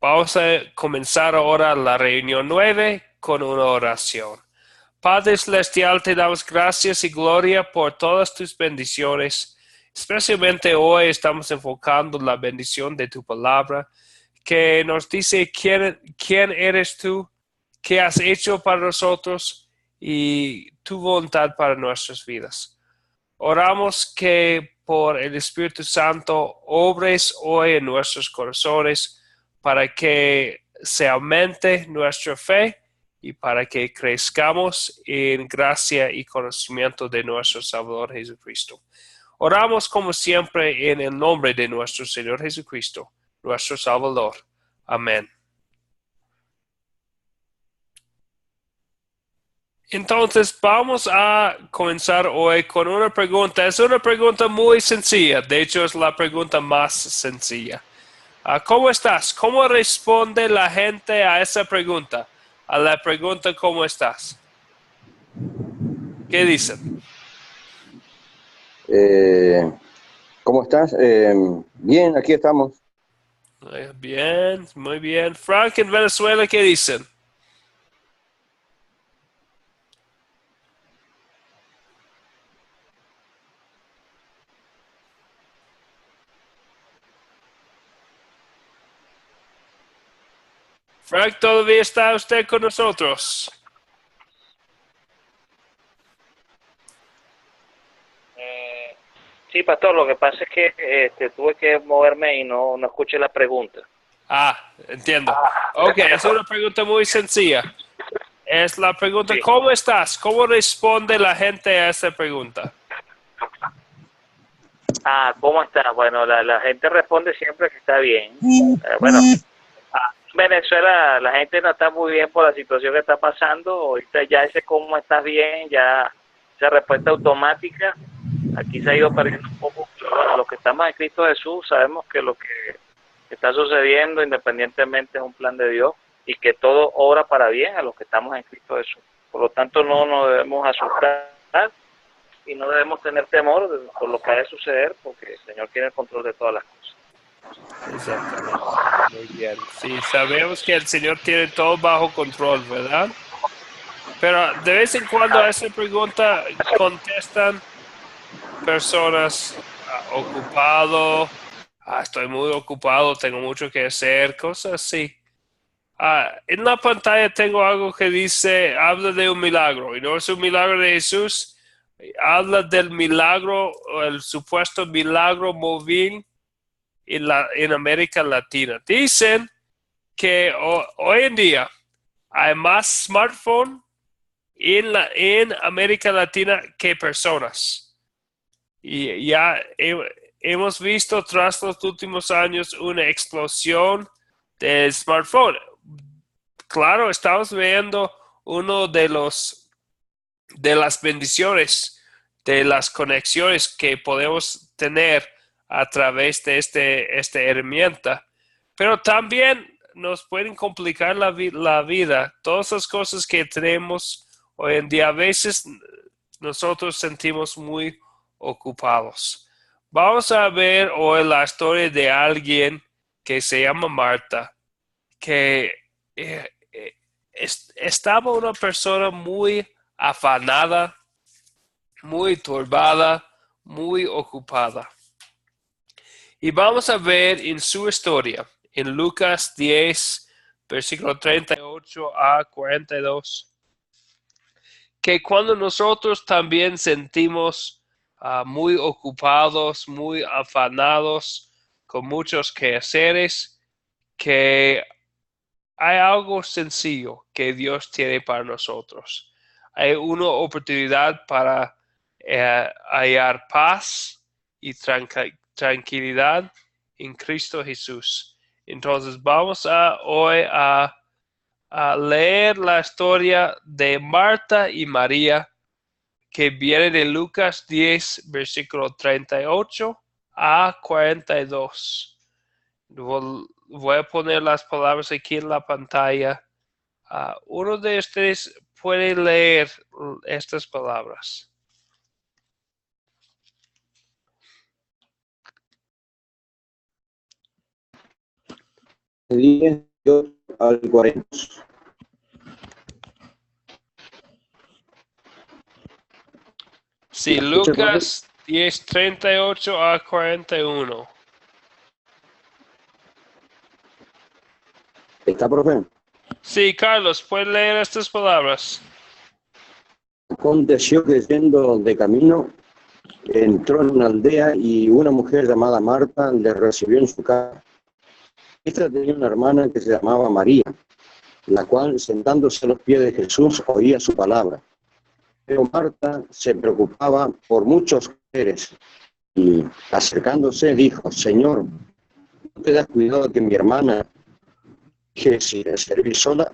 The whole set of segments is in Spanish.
Vamos a comenzar ahora la reunión 9 con una oración. Padre Celestial, te damos gracias y gloria por todas tus bendiciones. Especialmente hoy estamos enfocando la bendición de tu palabra, que nos dice quién eres tú, qué has hecho para nosotros y tu voluntad para nuestras vidas. Oramos que por el Espíritu Santo obres hoy en nuestros corazones para que se aumente nuestra fe y para que crezcamos en gracia y conocimiento de nuestro Salvador Jesucristo. Oramos como siempre en el nombre de nuestro Señor Jesucristo, nuestro Salvador. Amén. Entonces vamos a comenzar hoy con una pregunta. Es una pregunta muy sencilla. De hecho, es la pregunta más sencilla. ¿Cómo estás? ¿Cómo responde la gente a esa pregunta? A la pregunta ¿cómo estás? ¿Qué dicen? Eh, ¿Cómo estás? Bien, aquí estamos. Bien, muy bien. Frank, en Venezuela, ¿qué dicen? Frank, ¿todavía está usted con nosotros? Eh, sí, pastor, lo que pasa es que tuve que moverme y no escuché la pregunta. Entiendo. Ok, es una pregunta muy sencilla. Es la pregunta, Sí. ¿cómo estás? ¿Cómo responde la gente a esa pregunta? ¿Cómo está? Bueno, la gente responde siempre que está bien. Bueno, en Venezuela la gente no está muy bien por la situación que está pasando. Ahorita ya ese cómo estás bien, ya esa respuesta automática, aquí se ha ido perdiendo un poco. Pero bueno, los que estamos en Cristo Jesús sabemos que lo que está sucediendo independientemente es un plan de Dios y que todo obra para bien a los que estamos en Cristo Jesús. Por lo tanto, no nos debemos asustar y no debemos tener temor por lo que ha de suceder, porque el Señor tiene el control de todas las cosas. Exactamente. Muy bien. Sí, sabemos que el Señor tiene todo bajo control, ¿verdad? Pero de vez en cuando a esa pregunta contestan personas ocupado, estoy muy ocupado, tengo mucho que hacer, cosas así. En la pantalla tengo algo que dice, habla de un milagro, y no es un milagro de Jesús, habla del milagro, o el supuesto milagro móvil en América Latina. Dicen que hoy en día hay más smartphone en América Latina que personas. Y ya hemos visto tras los últimos años una explosión del smartphone. Claro, estamos viendo uno de las bendiciones, de las conexiones que podemos tener a través de esta herramienta, pero también nos pueden complicar la vida. Todas las cosas que tenemos hoy en día, a veces nosotros sentimos muy ocupados. Vamos a ver hoy la historia de alguien que se llama Marta, que estaba una persona muy afanada, muy turbada, muy ocupada. Y vamos a ver en su historia, en Lucas 10, versículo 38 a 42, que cuando nosotros también sentimos muy ocupados, muy afanados, con muchos quehaceres, que hay algo sencillo que Dios tiene para nosotros. Hay una oportunidad para hallar paz y tranquilidad en Cristo Jesús. Entonces vamos hoy a leer la historia de Marta y María que viene de Lucas 10, versículo 38 a 42. Voy a poner las palabras aquí en la pantalla. Uno de ustedes puede leer estas palabras. al 40. Sí, Lucas 10:38 a 41. ¿Está, profe? Sí, Carlos, ¿puedes leer estas palabras? Aconteció que yendo de camino, entró en una aldea y una mujer llamada Marta le recibió en su casa. Esta tenía una hermana que se llamaba María, la cual, sentándose a los pies de Jesús, oía su palabra. Pero Marta se preocupaba por muchos quehaceres y, acercándose, dijo: Señor, ¿no te das cuidado que mi hermana deje de servir sola?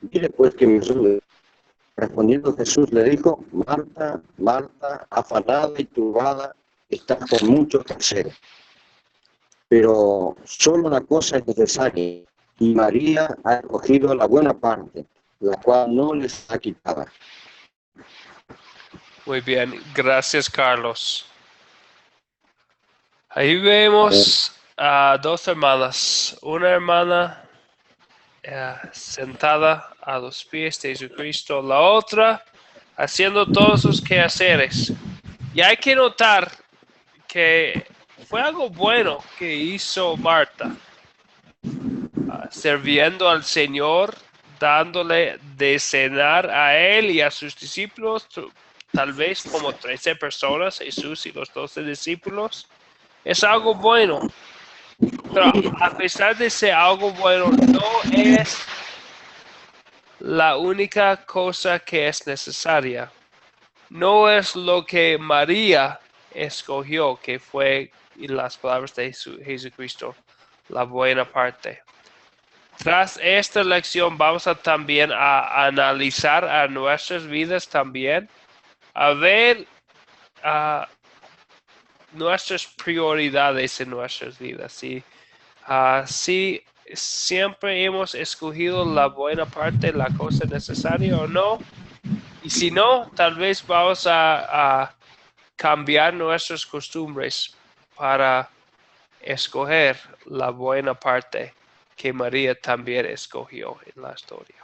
Dile pues que me ayude. Respondiendo Jesús le dijo: Marta, Marta, afanada y turbada, estás con muchos quehaceres, pero solo una cosa es necesaria, y María ha escogido la buena parte, la cual no les será quitada. Muy bien, gracias, Carlos. Ahí vemos a dos hermanas. Una hermana sentada a los pies de Jesucristo, la otra haciendo todos sus quehaceres. Y hay que notar que fue algo bueno que hizo Marta, sirviendo al Señor, dándole de cenar a él y a sus discípulos, tal vez como 13 personas, Jesús y los 12 discípulos. Es algo bueno, pero a pesar de ser algo bueno, no es la única cosa que es necesaria. No es lo que María escogió, que fue, en las palabras de Jesucristo, la buena parte. Tras esta lección vamos a también a analizar a nuestras vidas también, a ver nuestras prioridades en nuestras vidas. Si siempre hemos escogido la buena parte, la cosa necesaria o no. Y si no, tal vez vamos a cambiar nuestras costumbres para escoger la buena parte que María también escogió en la historia.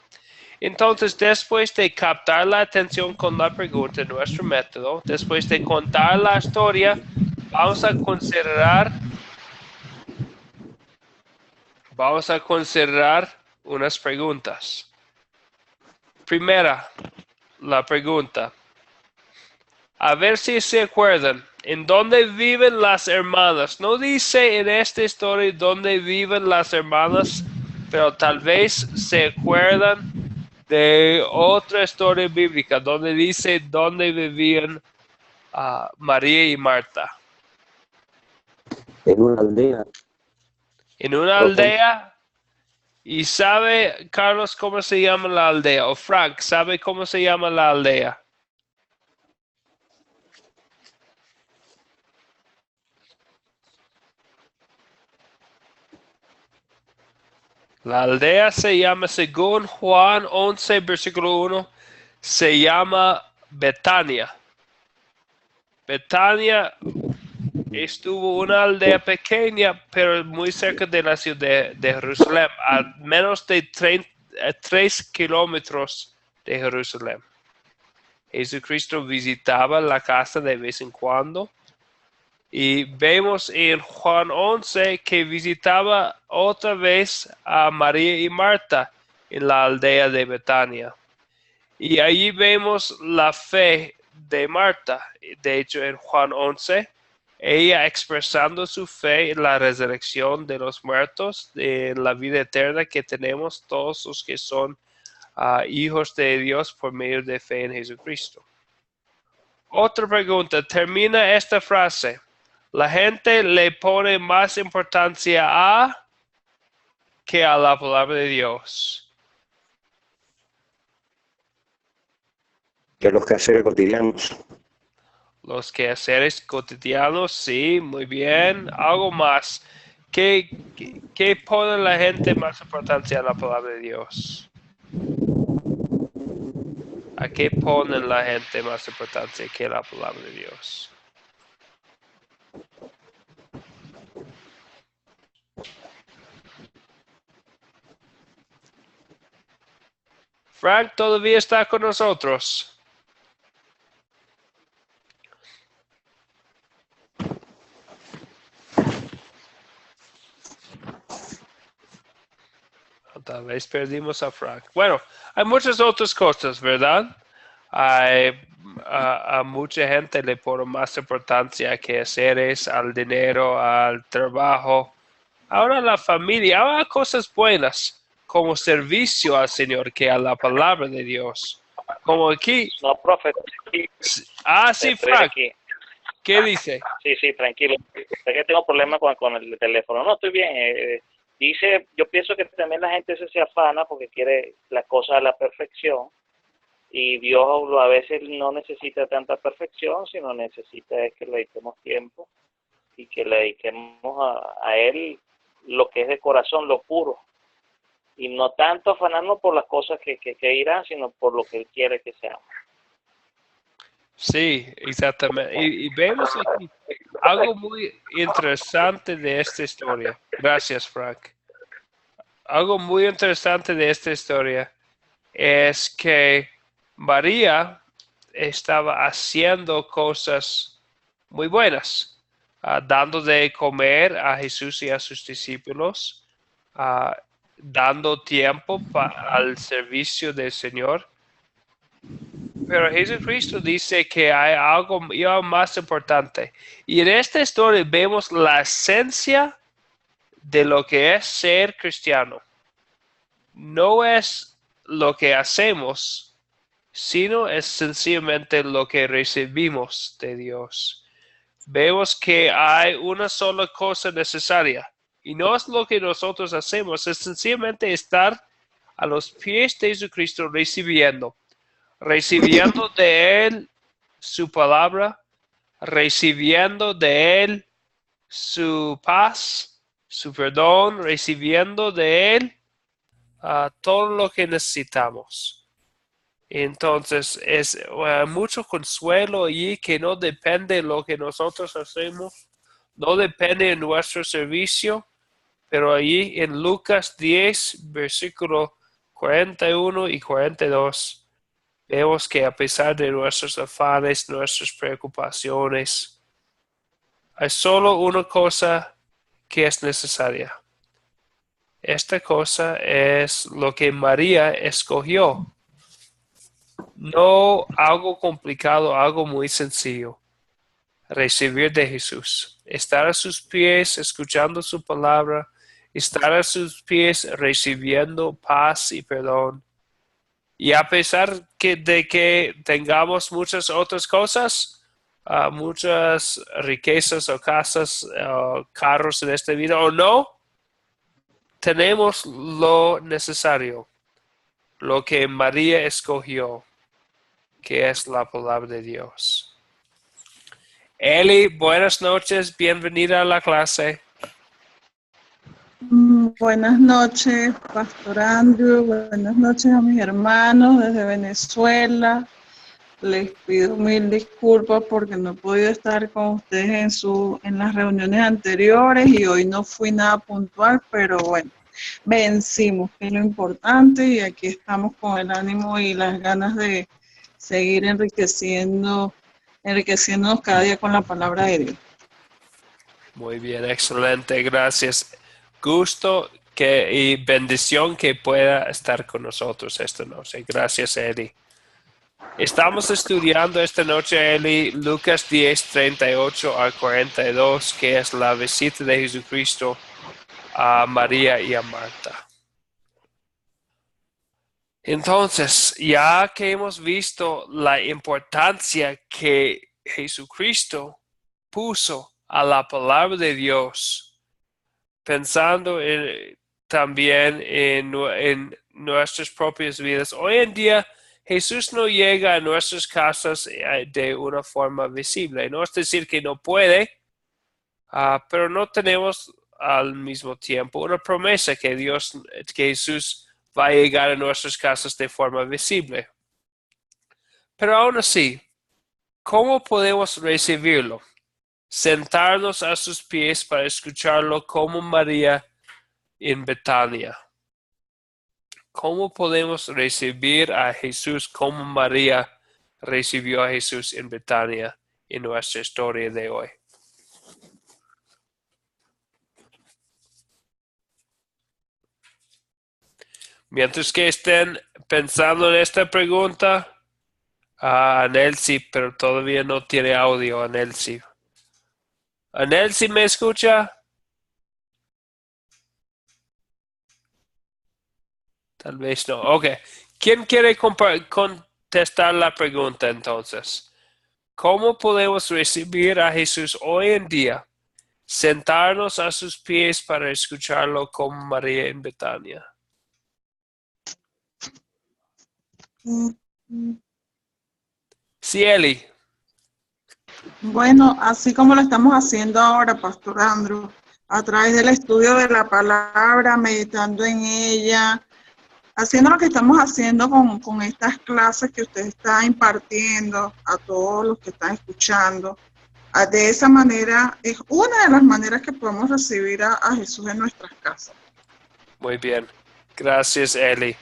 Entonces, después de captar la atención con la pregunta, nuestro método, después de contar la historia, vamos a considerar unas preguntas. Primera, la pregunta. A ver si se acuerdan. ¿En dónde viven las hermanas? No dice en esta historia dónde viven las hermanas, pero tal vez se acuerdan de otra historia bíblica donde dice dónde vivían María y Marta. En una aldea. En una aldea. ¿Y sabe, Carlos, cómo se llama la aldea? O Frank, ¿sabe cómo se llama la aldea? La aldea se llama, según Juan 11, versículo 1, se llama Betania. Betania estuvo una aldea pequeña, pero muy cerca de la ciudad de Jerusalén, a menos de 3 kilómetros de Jerusalén. Jesucristo visitaba la casa de vez en cuando. Y vemos en Juan 11 que visitaba otra vez a María y Marta en la aldea de Betania. Y allí vemos la fe de Marta. De hecho, en Juan 11, ella expresando su fe en la resurrección de los muertos, en la vida eterna que tenemos todos los que son hijos de Dios por medio de fe en Jesucristo. Otra pregunta, termina esta frase. La gente le pone más importancia a que a la palabra de Dios. Que los quehaceres cotidianos. Los quehaceres cotidianos, sí, muy bien. Algo más. ¿Qué pone la gente más importancia a la palabra de Dios? ¿A qué pone la gente más importancia que la palabra de Dios? Frank todavía está con nosotros. Tal vez perdimos a Frank. Bueno, hay muchas otras cosas, ¿verdad? A mucha gente le pone más importancia que hacer al dinero, al trabajo. Ahora la familia, ahora cosas buenas como servicio al Señor que a la palabra de Dios. Como aquí. No, profe. Sí, Estoy Frank. aquí. ¿Qué dice? Sí, tranquilo. Es que tengo problemas con el teléfono. No, estoy bien. Dice, yo pienso que también la gente se afana porque quiere las cosas a la perfección y Dios a veces no necesita tanta perfección, sino necesita es que le dediquemos tiempo y que le dediquemos a Él lo que es de corazón, lo puro. Y no tanto afanarnos por las cosas que irán, sino por lo que Él quiere que seamos. Sí, exactamente. Y vemos aquí algo muy interesante de esta historia. Gracias, Frank. Algo muy interesante de esta historia es que María estaba haciendo cosas muy buenas, dando de comer a Jesús y a sus discípulos, dando tiempo al servicio del Señor. Pero Jesucristo dice que hay algo más importante. Y en esta historia vemos la esencia de lo que es ser cristiano. No es lo que hacemos, sino es sencillamente lo que recibimos de Dios. Vemos que hay una sola cosa necesaria. Y no es lo que nosotros hacemos, es sencillamente estar a los pies de Jesucristo recibiendo de Él su palabra, recibiendo de Él su paz, su perdón, recibiendo de Él todo lo que necesitamos. Entonces es mucho consuelo allí que no depende de lo que nosotros hacemos, no depende de nuestro servicio, pero allí en Lucas 10, versículo 41 y 42, vemos que a pesar de nuestros afanes, nuestras preocupaciones, hay solo una cosa que es necesaria. Esta cosa es lo que María escogió. No algo complicado, algo muy sencillo. Recibir de Jesús. Estar a sus pies, escuchando su palabra. Estar a sus pies, recibiendo paz y perdón. Y a pesar de que tengamos muchas otras cosas, muchas riquezas o casas o carros en esta vida o no, tenemos lo necesario, lo que María escogió, que es la palabra de Dios. Eli, buenas noches, bienvenida a la clase. Buenas noches, Pastor Andrew. Buenas noches a mis hermanos desde Venezuela. Les pido mil disculpas porque no he podido estar con ustedes en las reuniones anteriores y hoy no fui nada puntual, pero bueno, vencimos, que es lo importante, y aquí estamos con el ánimo y las ganas de seguir enriqueciéndonos cada día con la palabra de Dios. Muy bien, excelente, gracias. Gusto y bendición que pueda estar con nosotros esta noche. Gracias, Eli. Estamos estudiando esta noche, Eli, Lucas 10, 38 al 42, que es la visita de Jesucristo a María y a Marta. Entonces, ya que hemos visto la importancia que Jesucristo puso a la palabra de Dios, pensando también en nuestras propias vidas. Hoy en día, Jesús no llega a nuestras casas de una forma visible. No es decir que no puede, pero no tenemos al mismo tiempo una promesa que Jesús va a llegar a nuestras casas de forma visible. Pero aún así, ¿cómo podemos recibirlo? Sentarnos a sus pies para escucharlo como María en Betania. ¿Cómo podemos recibir a Jesús como María recibió a Jesús en Betania en nuestra historia de hoy? Mientras que estén pensando en esta pregunta, Anelsi, pero todavía no tiene audio, Anelsi. Anelsi, ¿me escucha? Tal vez no. Ok. ¿Quién quiere contestar la pregunta entonces? ¿Cómo podemos recibir a Jesús hoy en día? Sentarnos a sus pies para escucharlo como María en Betania. Sí, Eli. Bueno, así como lo estamos haciendo ahora, Pastor Andrew, a través del estudio de la palabra, meditando en ella, haciendo lo que estamos haciendo con estas clases que usted está impartiendo a todos los que están escuchando. De esa manera, es una de las maneras que podemos recibir a Jesús en nuestras casas. Muy bien. Gracias, Eli.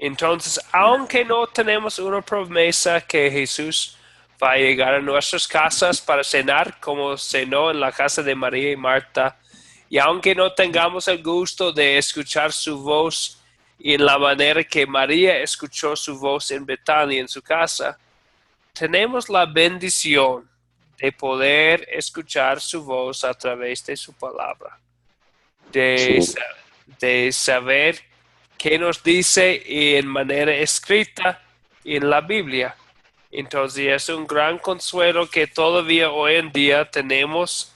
Entonces, aunque no tenemos una promesa que Jesús va a llegar a nuestras casas para cenar como cenó en la casa de María y Marta, y aunque no tengamos el gusto de escuchar su voz y en la manera que María escuchó su voz en Betania, en su casa, tenemos la bendición de poder escuchar su voz a través de su palabra, de saber qué nos dice en manera escrita en la Biblia. Entonces es un gran consuelo que todavía hoy en día tenemos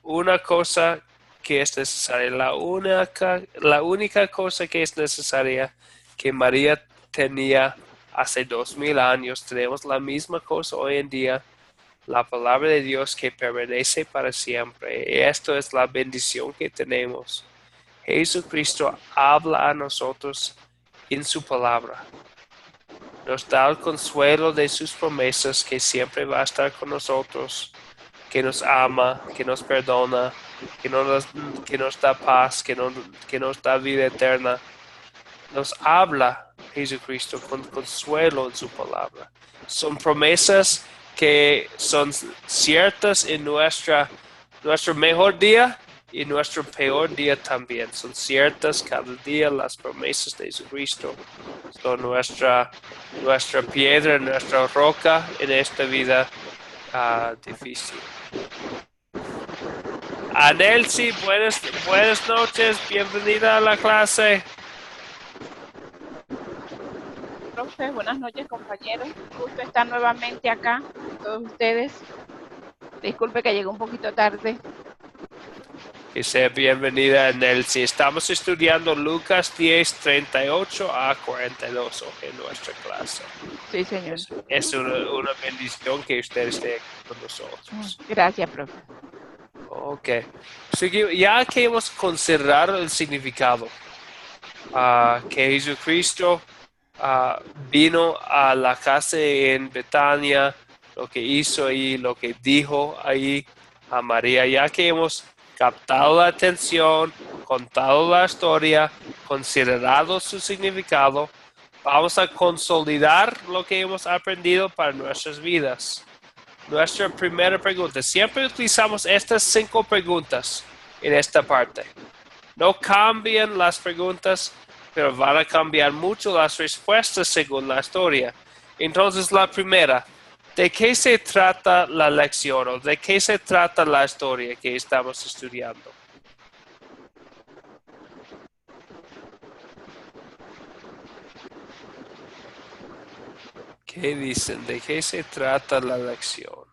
una cosa que es necesaria, la única cosa que es necesaria que María tenía hace 2000 años, tenemos la misma cosa hoy en día, la palabra de Dios que permanece para siempre. Y esto es la bendición que tenemos. Jesucristo habla a nosotros en su palabra. Nos da el consuelo de sus promesas que siempre va a estar con nosotros, que nos ama, que nos perdona, que nos da paz, que nos da vida eterna. Nos habla Jesucristo con consuelo en su palabra. Son promesas que son ciertas en nuestro mejor día y nuestro peor día también. Son ciertas cada día las promesas de Jesucristo. Son nuestra piedra, nuestra roca en esta vida difícil. Anelsi, buenas noches, bienvenida a la clase. Profe, buenas noches, compañeros. Gusto estar nuevamente acá con todos ustedes. Disculpe que llegué un poquito tarde. Que sea bienvenida, Nelsi. Estamos estudiando Lucas 10, 38 a 42 en nuestra clase. Sí, señor. Es una bendición que usted esté con nosotros. Gracias, profe. Ok. Ya que hemos considerado el significado, que Jesucristo vino a la casa en Betania, lo que hizo ahí, lo que dijo ahí a María, ya que hemos captado la atención, contado la historia, considerado su significado, vamos a consolidar lo que hemos aprendido para nuestras vidas. Nuestra primera pregunta, siempre utilizamos estas 5 preguntas en esta parte. No cambian las preguntas, pero van a cambiar mucho las respuestas según la historia. Entonces, la primera, ¿de qué se trata la lección o de qué se trata la historia que estamos estudiando? ¿Qué dicen? ¿De qué se trata la lección?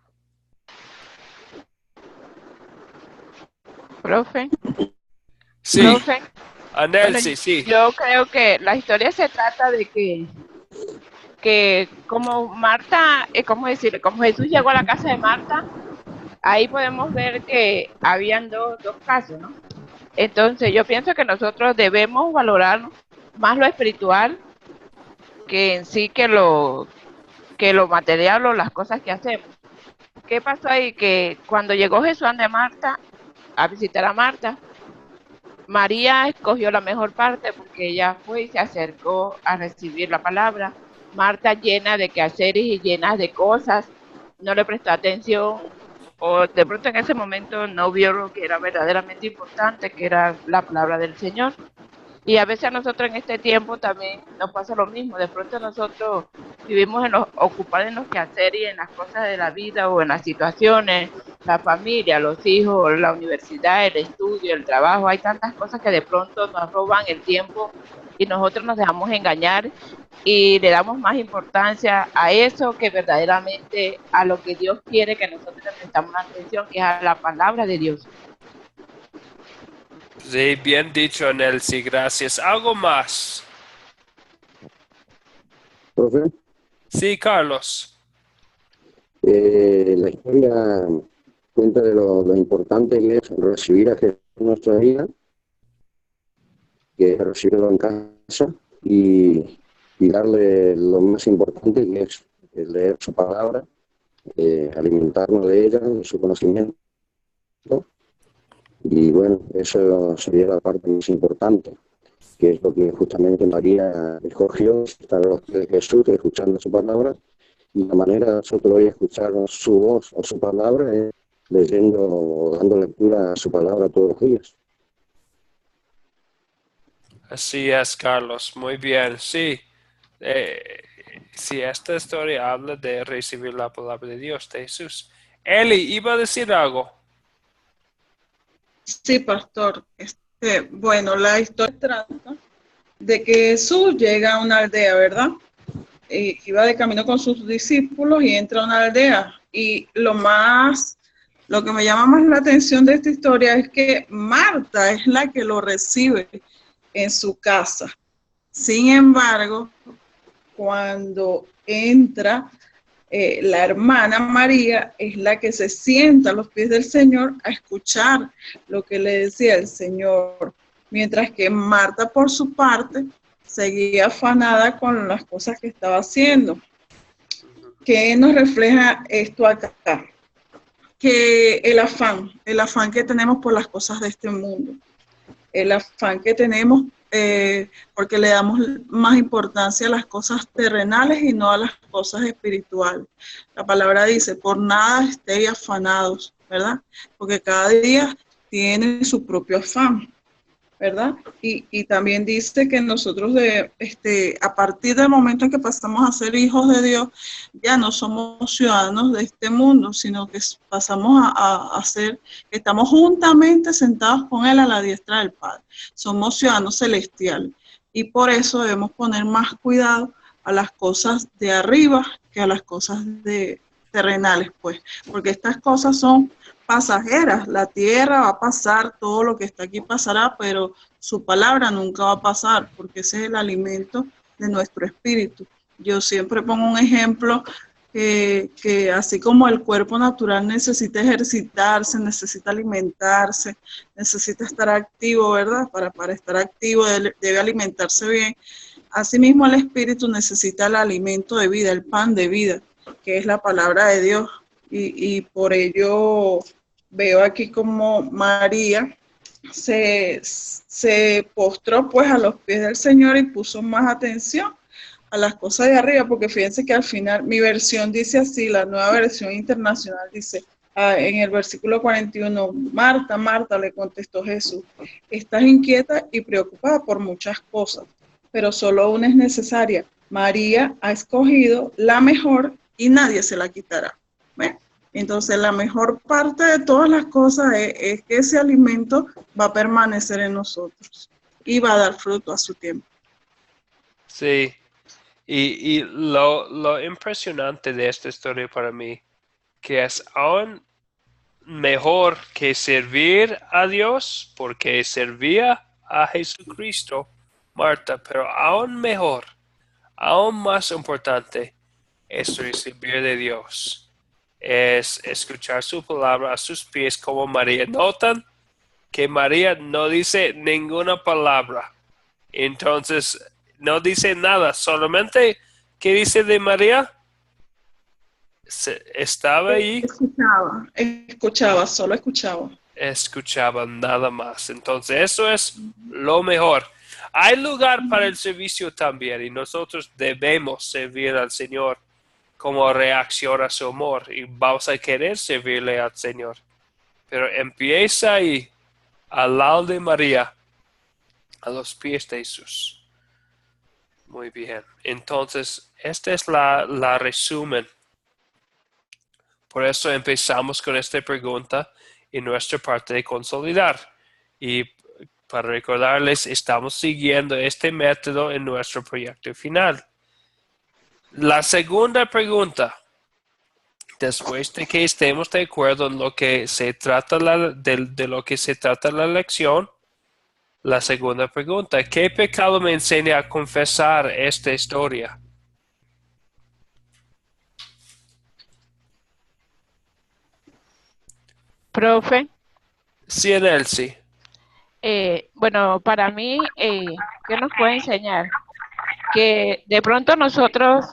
Profe. Sí. Profe. Anelsi, Bueno, sí. Yo creo que la historia se trata de que como Marta, ¿cómo decirle? Como Jesús llegó a la casa de Marta, ahí podemos ver que habían dos casos, ¿no? Entonces yo pienso que nosotros debemos valorar más lo espiritual que en sí que lo material o las cosas que hacemos. ¿Qué pasó ahí? Que cuando llegó Jesús ante Marta, a visitar a Marta, María escogió la mejor parte porque que ella fue y se acercó a recibir la palabra. Marta, llena de quehaceres y llena de cosas, no le prestó atención, o de pronto en ese momento no vio lo que era verdaderamente importante, que era la palabra del Señor. Y a veces a nosotros en este tiempo también nos pasa lo mismo. De pronto nosotros vivimos ocupados en los quehaceres y en las cosas de la vida o en las situaciones, la familia, los hijos, la universidad, el estudio, el trabajo. Hay tantas cosas que de pronto nos roban el tiempo y nosotros nos dejamos engañar y le damos más importancia a eso que verdaderamente a lo que Dios quiere que nosotros le prestamos atención, que es a la palabra de Dios. Sí, bien dicho, Nelcy, gracias. ¿Algo más? Profe, Sí, Carlos. la historia cuenta de lo importante que es recibir a Jesús en nuestra vida, que es recibirlo en casa y darle lo más importante, que es leer su palabra, alimentarnos de ella, de su conocimiento. Y bueno, eso sería la parte más importante, que es lo que justamente María escogió, estar a los pies de Jesús, escuchando su palabra, y la manera de nosotros hoy escuchar su voz o su palabra es leyendo o dando lectura a su palabra todos los días. Así es, Carlos. Muy bien. Sí. Si esta historia habla de recibir la palabra de Dios, de Jesús. Eli, iba a decir algo. Sí, pastor. Bueno, la historia trata de que Jesús llega a una aldea, ¿verdad? Iba de camino con sus discípulos y entra a una aldea. Y lo que me llama más la atención de esta historia es que Marta es la que lo recibe en su casa. Sin embargo, cuando entra la hermana María, es la que se sienta a los pies del Señor a escuchar lo que le decía el Señor, mientras que Marta, por su parte, seguía afanada con las cosas que estaba haciendo. ¿Qué nos refleja esto acá? Que el afán que tenemos por las cosas de este mundo, el afán que tenemos porque le damos más importancia a las cosas terrenales y no a las cosas espirituales. La palabra dice, por nada estéis afanados, ¿verdad? Porque cada día tiene su propio afán, ¿verdad? Y también dice que nosotros a partir del momento en que pasamos a ser hijos de Dios, ya no somos ciudadanos de este mundo, sino que pasamos a ser, estamos juntamente sentados con Él a la diestra del Padre. Somos ciudadanos celestiales y por eso debemos poner más cuidado a las cosas de arriba que a las cosas terrenales, pues, porque estas cosas son pasajeras. La tierra va a pasar, todo lo que está aquí pasará, pero su palabra nunca va a pasar, porque ese es el alimento de nuestro espíritu. Yo siempre pongo un ejemplo que así como el cuerpo natural necesita ejercitarse, necesita alimentarse, necesita estar activo, ¿verdad? Para estar activo debe alimentarse bien. Asimismo el espíritu necesita el alimento de vida, el pan de vida, que es la palabra de Dios. Y por ello veo aquí como María se postró pues a los pies del Señor y puso más atención a las cosas de arriba, porque fíjense que al final mi versión dice así, la nueva versión internacional dice, en el versículo 41, Marta, Marta, le contestó Jesús, estás inquieta y preocupada por muchas cosas, pero solo una es necesaria. María ha escogido la mejor y nadie se la quitará. ¿Ven? Entonces la mejor parte de todas las cosas es que ese alimento va a permanecer en nosotros y va a dar fruto a su tiempo. Sí, y lo impresionante de esta historia para mí, que es aún mejor que servir a Dios, porque servía a Jesucristo, Marta, pero aún mejor, aún más importante, es recibir de Dios. Es escuchar su palabra a sus pies como María. Notan que María no dice ninguna palabra. Entonces, no dice nada. Solamente, ¿qué dice de María? Estaba ahí. Solo escuchaba. Escuchaba nada más. Entonces, eso es lo mejor. Hay lugar para el servicio también y nosotros debemos servir al Señor como reacción a su amor y vamos a querer servirle al Señor. Pero empieza ahí, al lado de María, a los pies de Jesús. Muy bien. Entonces, esta es la resumen. Por eso empezamos con esta pregunta en nuestra parte de consolidar. Y para recordarles, estamos siguiendo este método en nuestro proyecto final. La segunda pregunta, después de que estemos de acuerdo en lo que se trata de lo que se trata la lección, la segunda pregunta, ¿qué pecado me enseña a confesar esta historia? Profe, Sí, Elsie. bueno, para mí, ¿qué nos puede enseñar? Que de pronto nosotros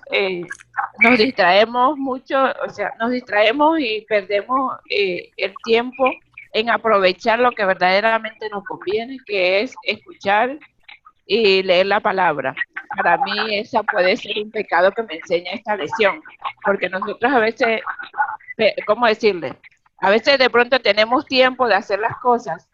nos distraemos mucho, o sea, nos distraemos y perdemos el tiempo en aprovechar lo que verdaderamente nos conviene, que es escuchar y leer la palabra. Para mí esa puede ser un pecado que me enseña esta lección, porque nosotros a veces, ¿cómo decirle? A veces de pronto tenemos tiempo de hacer las cosas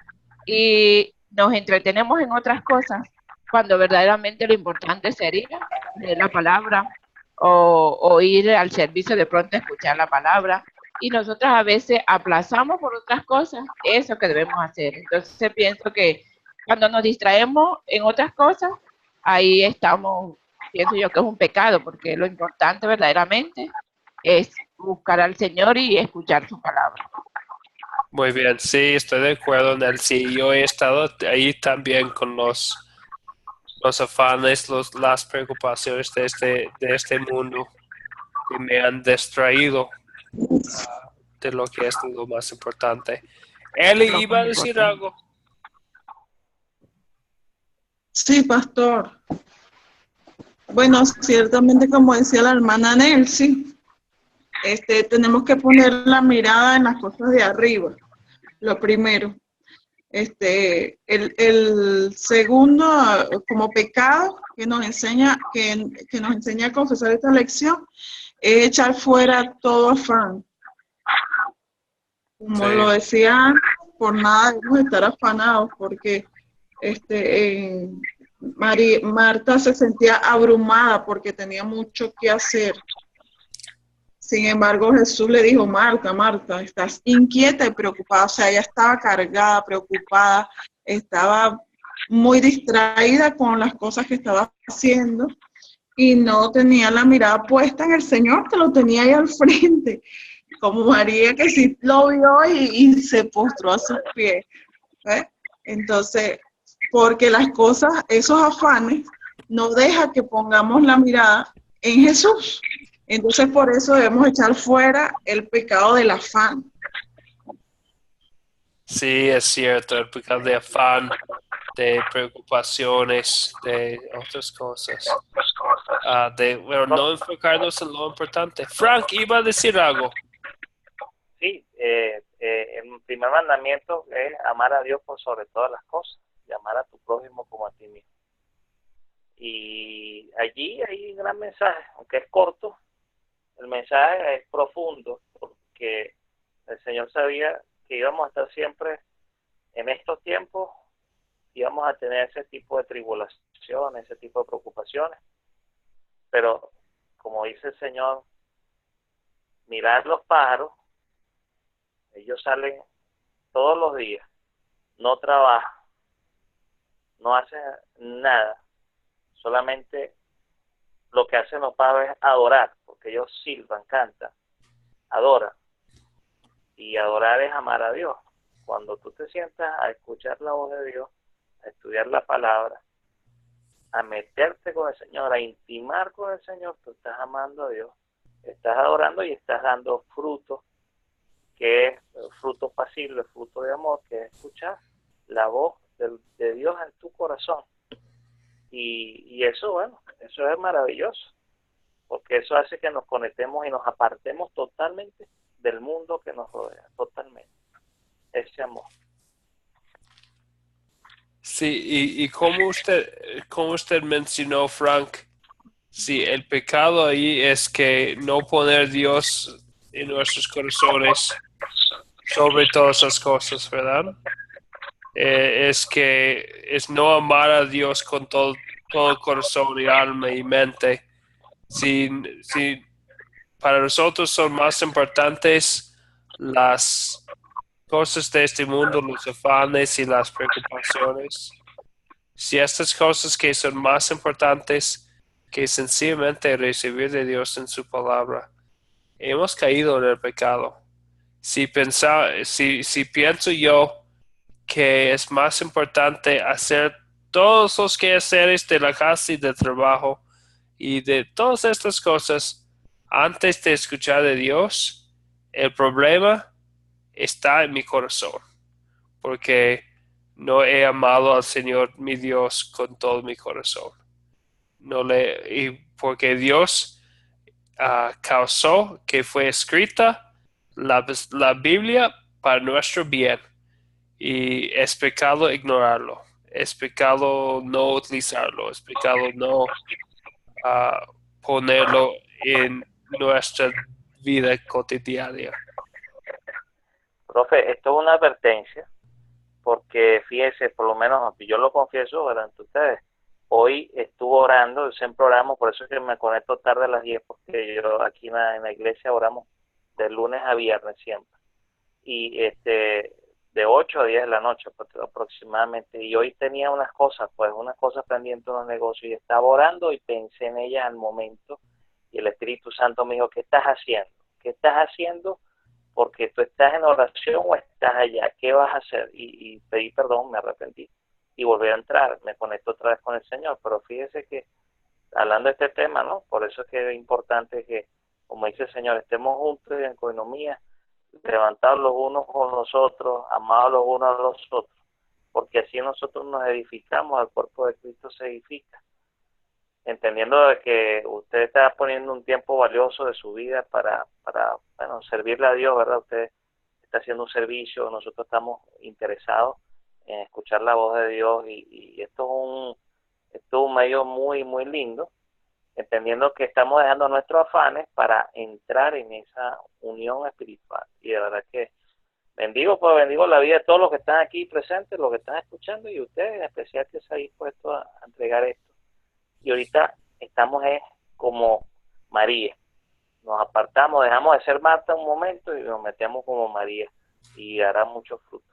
y nos entretenemos en otras cosas, cuando verdaderamente lo importante sería leer la palabra o ir al servicio de pronto a escuchar la palabra. Y nosotros a veces aplazamos por otras cosas eso que debemos hacer. Entonces pienso que cuando nos distraemos en otras cosas, ahí estamos, pienso yo que es un pecado, porque lo importante verdaderamente es buscar al Señor y escuchar su palabra. Muy bien, sí, estoy de acuerdo, Elsie. Yo he estado ahí también con los afanes, las preocupaciones de este mundo que me han distraído de lo que es lo más importante. Eli Lo iba más a decir importante. algo. Sí, pastor. Bueno, ciertamente como decía la hermana Nelcy, tenemos que poner la mirada en las cosas de arriba, lo primero. El segundo, como pecado que nos enseña, que nos enseña a confesar esta lección, es echar fuera todo afán. Como Sí. lo decía antes, por nada debemos estar afanados, porque Marta se sentía abrumada porque tenía mucho que hacer. Sin embargo, Jesús le dijo, Marta, Marta, estás inquieta y preocupada. O sea, ella estaba cargada, preocupada, estaba muy distraída con las cosas que estaba haciendo y no tenía la mirada puesta en el Señor, que lo tenía ahí al frente, como María, que sí lo vio y se postró a sus pies. ¿Ves? Entonces, porque las cosas, esos afanes, no deja que pongamos la mirada en Jesús. Entonces, por eso debemos echar fuera el pecado del afán. Sí, es cierto, el pecado de afán, de preocupaciones, de otras cosas. Bueno, no enfocarnos en lo importante. Frank, iba a decir algo. Sí, el primer mandamiento es amar a Dios por sobre todas las cosas y amar a tu prójimo como a ti mismo. Y allí hay un gran mensaje, aunque es corto, el mensaje es profundo, porque el Señor sabía que íbamos a estar siempre en estos tiempos, íbamos a tener ese tipo de tribulaciones, ese tipo de preocupaciones, pero como dice el Señor, mirad los pájaros, ellos salen todos los días, no trabajan, no hacen nada, solamente lo que hacen los pájaros es adorar, porque ellos silban, cantan, adoran. Y adorar es amar a Dios. Cuando tú te sientas a escuchar la voz de Dios, a estudiar la palabra, a meterte con el Señor, a intimar con el Señor, tú estás amando a Dios, estás adorando y estás dando fruto, que es fruto pasible, fruto de amor, que es escuchar la voz de Dios en tu corazón. Y eso, bueno, eso es maravilloso, porque eso hace que nos conectemos y nos apartemos totalmente del mundo que nos rodea, totalmente. Ese amor. Sí, y como usted mencionó, Frank, sí, el pecado ahí es que no poner Dios en nuestros corazones sobre todas las cosas, ¿verdad? Es que es no amar a Dios con todo corazón y alma y mente. Si para nosotros son más importantes las cosas de este mundo, los afanes y las preocupaciones, si estas cosas que son más importantes que sencillamente recibir de Dios en su palabra, hemos caído en el pecado. Si pienso yo que es más importante hacer todos los quehaceres de la casa y del trabajo y de todas estas cosas antes de escuchar de Dios, el problema está en mi corazón, porque no he amado al Señor mi Dios con todo mi corazón. Y porque Dios causó que fue escrita la Biblia para nuestro bien. Y es pecado ignorarlo, es pecado no utilizarlo, es pecado no ponerlo en nuestra vida cotidiana. Profe, esto es una advertencia, porque fíjese, por lo menos yo lo confieso delante de ustedes, hoy estuve orando, siempre oramos, por eso es que me conecto tarde a las 10, porque yo aquí en la iglesia oramos de lunes a viernes siempre, y de 8 a 10 de la noche aproximadamente, y hoy tenía unas cosas pendientes en los negocios, y estaba orando y pensé en ellas al momento, y el Espíritu Santo me dijo, ¿qué estás haciendo? ¿Qué estás haciendo? Porque tú estás en oración o estás allá, ¿qué vas a hacer? Y pedí perdón, me arrepentí y volví a entrar, me conecto otra vez con el Señor, pero fíjese que hablando de este tema, ¿no? Por eso es que es importante que, como dice el Señor, estemos juntos en economía, levantados los unos con los otros, amados los unos a los otros, porque así nosotros nos edificamos, el cuerpo de Cristo se edifica, entendiendo de que usted está poniendo un tiempo valioso de su vida para bueno, servirle a Dios, ¿verdad? Usted está haciendo un servicio, nosotros estamos interesados en escuchar la voz de Dios y esto es un medio muy, muy lindo, entendiendo que estamos dejando nuestros afanes para entrar en esa unión espiritual. Y de verdad que bendigo la vida de todos los que están aquí presentes, los que están escuchando y ustedes en especial que se han dispuesto a entregar esto. Y ahorita estamos como María. Nos apartamos, dejamos de ser Marta un momento y nos metemos como María y hará mucho fruto.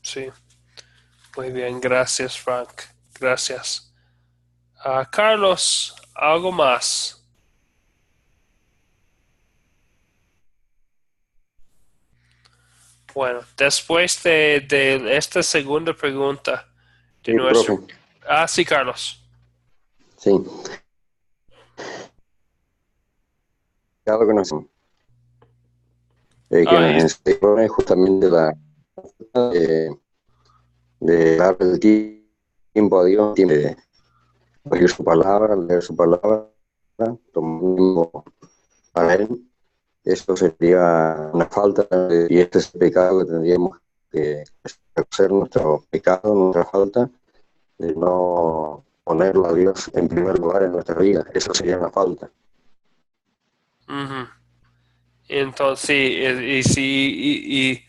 Sí, muy bien, gracias Frank, gracias. Carlos, ¿algo más? Bueno, después de esta segunda pregunta de Sí, nuestro... profe. Sí, Carlos. Sí. Claro que nos, que nos enseña justamente de darle el tiempo a Dios, tiempo de oír su palabra, leer su palabra, tomar un tiempo para Él. Eso sería una falta, y este es el pecado que tendríamos que reconocer, nuestro pecado, nuestra falta, de no ponerlo a Dios en primer lugar en nuestra vida. Eso sería una falta. Uh-huh. Entonces, y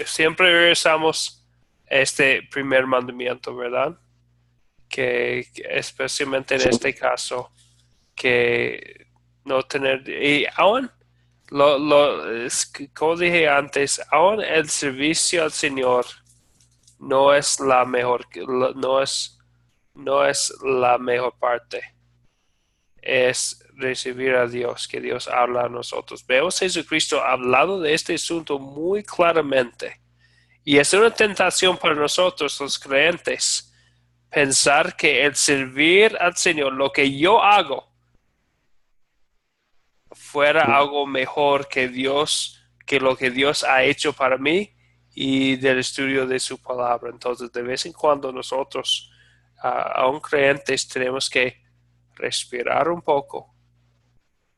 siempre regresamos a este primer mandamiento, ¿verdad? Que especialmente en este caso, que no tener, y aún, como dije antes, aún el servicio al Señor no es la mejor, no es la mejor parte. Es recibir a Dios, que Dios habla a nosotros. Vemos a Jesucristo hablando de este asunto muy claramente. Y es una tentación para nosotros, los creyentes, pensar que el servir al Señor, lo que yo hago, fuera algo mejor que Dios, que lo que Dios ha hecho para mí y del estudio de su palabra. Entonces, de vez en cuando nosotros, aún creyentes, tenemos que respirar un poco,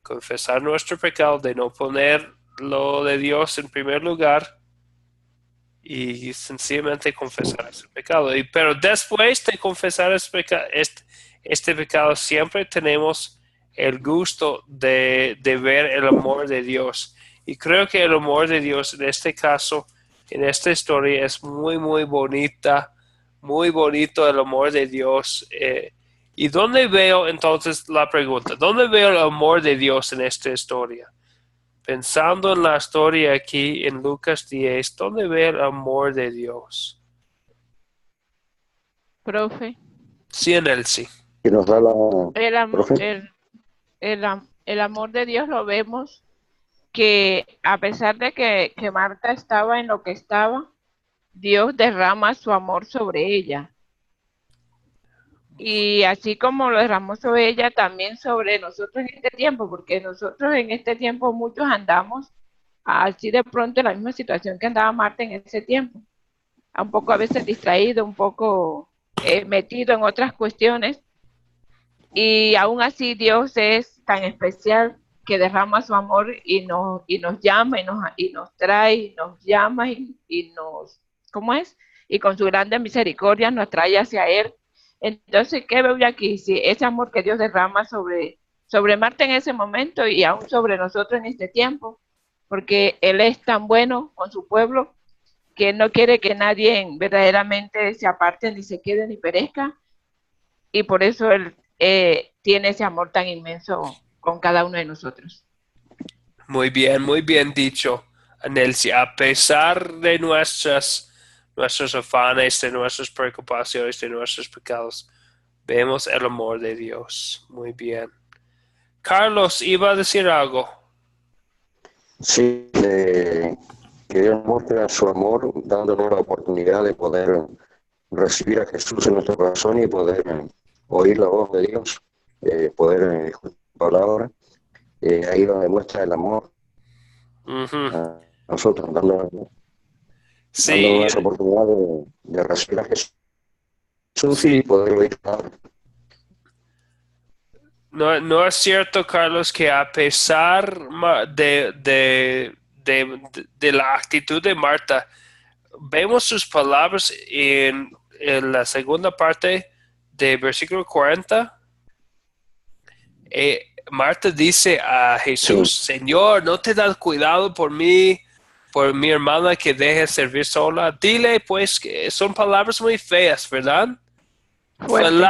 confesar nuestro pecado de no poner lo de Dios en primer lugar y sencillamente confesar ese pecado. Pero después de confesar este pecado, siempre tenemos el gusto de ver el amor de Dios. Y creo que el amor de Dios en este caso, en esta historia, es muy, muy bonita, muy bonito el amor de Dios. ¿Y dónde veo entonces la pregunta? ¿Dónde veo el amor de Dios en esta historia? Pensando en la historia aquí en Lucas 10, ¿dónde veo el amor de Dios? Profe. Sí, en él sí. Que nos da la... El amor, Profe. el amor de Dios lo vemos que a pesar de que Marta estaba en lo que estaba, Dios derrama su amor sobre ella. Y así como lo derramó sobre ella, también sobre nosotros en este tiempo, porque nosotros en este tiempo muchos andamos así de pronto en la misma situación que andaba Marta en ese tiempo, un poco a veces distraído, un poco metido en otras cuestiones, y aún así Dios es tan especial que derrama su amor y nos llama y nos trae, y nos llama y nos, ¿cómo es? Y con su grande misericordia nos trae hacia Él. Entonces, ¿qué veo yo aquí? Si ese amor que Dios derrama sobre Marta en ese momento y aún sobre nosotros en este tiempo, porque Él es tan bueno con su pueblo que Él no quiere que nadie verdaderamente se aparte ni se quede ni perezca, y por eso Él tiene ese amor tan inmenso con cada uno de nosotros. Muy bien dicho, Anelsi. A pesar de nuestros afanes, de nuestras preocupaciones, de nuestros pecados, vemos el amor de Dios. Muy bien. Carlos, iba a decir algo. Sí, que Dios muestra su amor dándonos la oportunidad de poder recibir a Jesús en nuestro corazón y poder oír la voz de Dios, poder escuchar la palabra, ahí donde muestra el amor a nosotros, dándonos Sí, esa oportunidad de recibir a Jesús y poder oír la palabra. no es cierto, Carlos, que a pesar de la actitud de Marta, vemos sus palabras en la segunda parte de versículo 40. Marta dice a Jesús, Sí. Señor, ¿no te das cuidado por mí, por mi hermana que deje servir sola? Dile pues que son palabras muy feas, ¿verdad? Fuertes.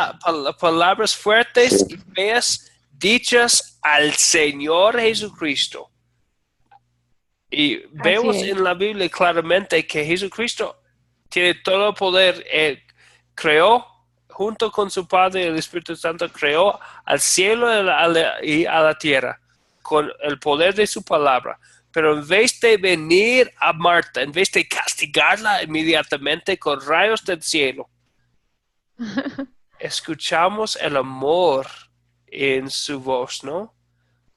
Palabras fuertes Sí. y feas dichas al Señor Jesucristo. Y Así vemos es. en la Biblia claramente que Jesucristo tiene todo el poder. Creó, junto con su Padre y el Espíritu Santo, creó al cielo y a la tierra con el poder de su palabra. Pero en vez de venir a Marta, en vez de castigarla inmediatamente con rayos del cielo, escuchamos el amor en su voz, ¿no?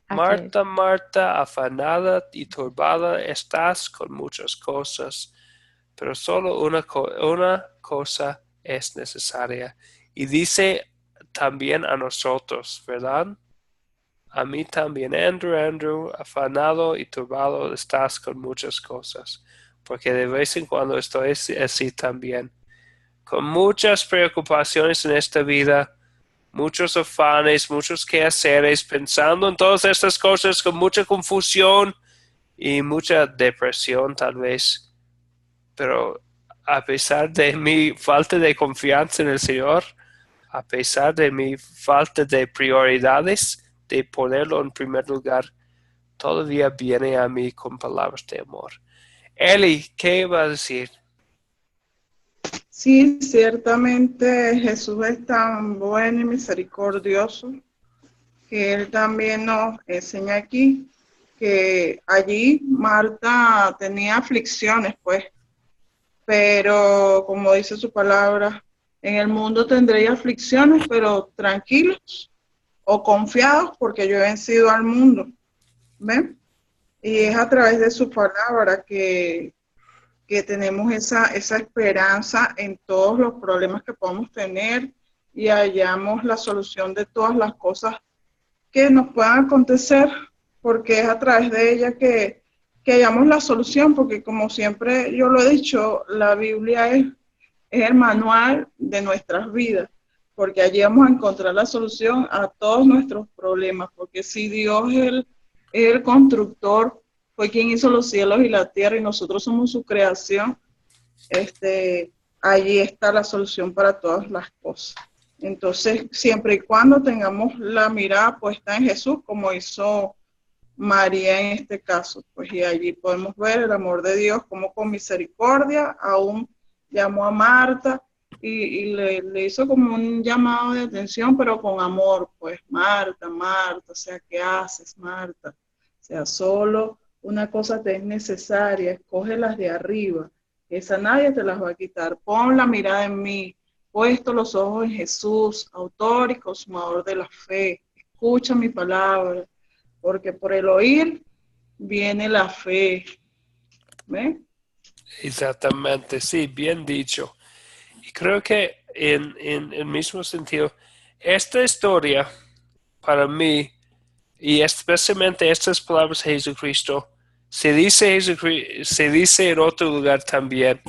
Así es. Marta, Marta, afanada y turbada estás con muchas cosas, pero solo una cosa es necesaria. Y dice también a nosotros, ¿verdad? A mí también, Andrew, afanado y turbado estás con muchas cosas, porque de vez en cuando estoy así también, con muchas preocupaciones en esta vida, muchos afanes, muchos quehaceres, pensando en todas estas cosas con mucha confusión y mucha depresión tal vez. Pero a pesar de mi falta de confianza en el Señor, a pesar de mi falta de prioridades, de ponerlo en primer lugar, todavía viene a mí con palabras de amor. Eli, ¿qué va a decir? Sí, ciertamente Jesús es tan bueno y misericordioso que Él también nos enseña aquí que allí Marta tenía aflicciones, pues, pero como dice su palabra, en el mundo tendréis aflicciones, pero tranquilos o confiados porque yo he vencido al mundo. ¿Ven? Y es a través de su palabra que tenemos esa esperanza en todos los problemas que podemos tener y hallamos la solución de todas las cosas que nos puedan acontecer, porque es a través de ella que que hallamos la solución, porque como siempre yo lo he dicho, la Biblia es el manual de nuestras vidas, porque allí vamos a encontrar la solución a todos nuestros problemas, porque si Dios es el constructor, fue quien hizo los cielos y la tierra y nosotros somos su creación, allí está la solución para todas las cosas. Entonces, siempre y cuando tengamos la mirada puesta en Jesús, como hizo María en este caso, pues y allí podemos ver el amor de Dios, como con misericordia aún llamó a Marta y le hizo como un llamado de atención, pero con amor, pues Marta, Marta, o sea, ¿qué haces, Marta? O sea, solo una cosa te es necesaria, escoge las de arriba, esa nadie te las va a quitar, pon la mirada en mí, puesto los ojos en Jesús, autor y consumador de la fe, escucha mi palabra, porque por el oír viene la fe. ¿Ve? Exactamente, sí, bien dicho. Y creo que en el mismo sentido, esta historia para mí, y especialmente estas palabras de Jesucristo, se dice en otro lugar también,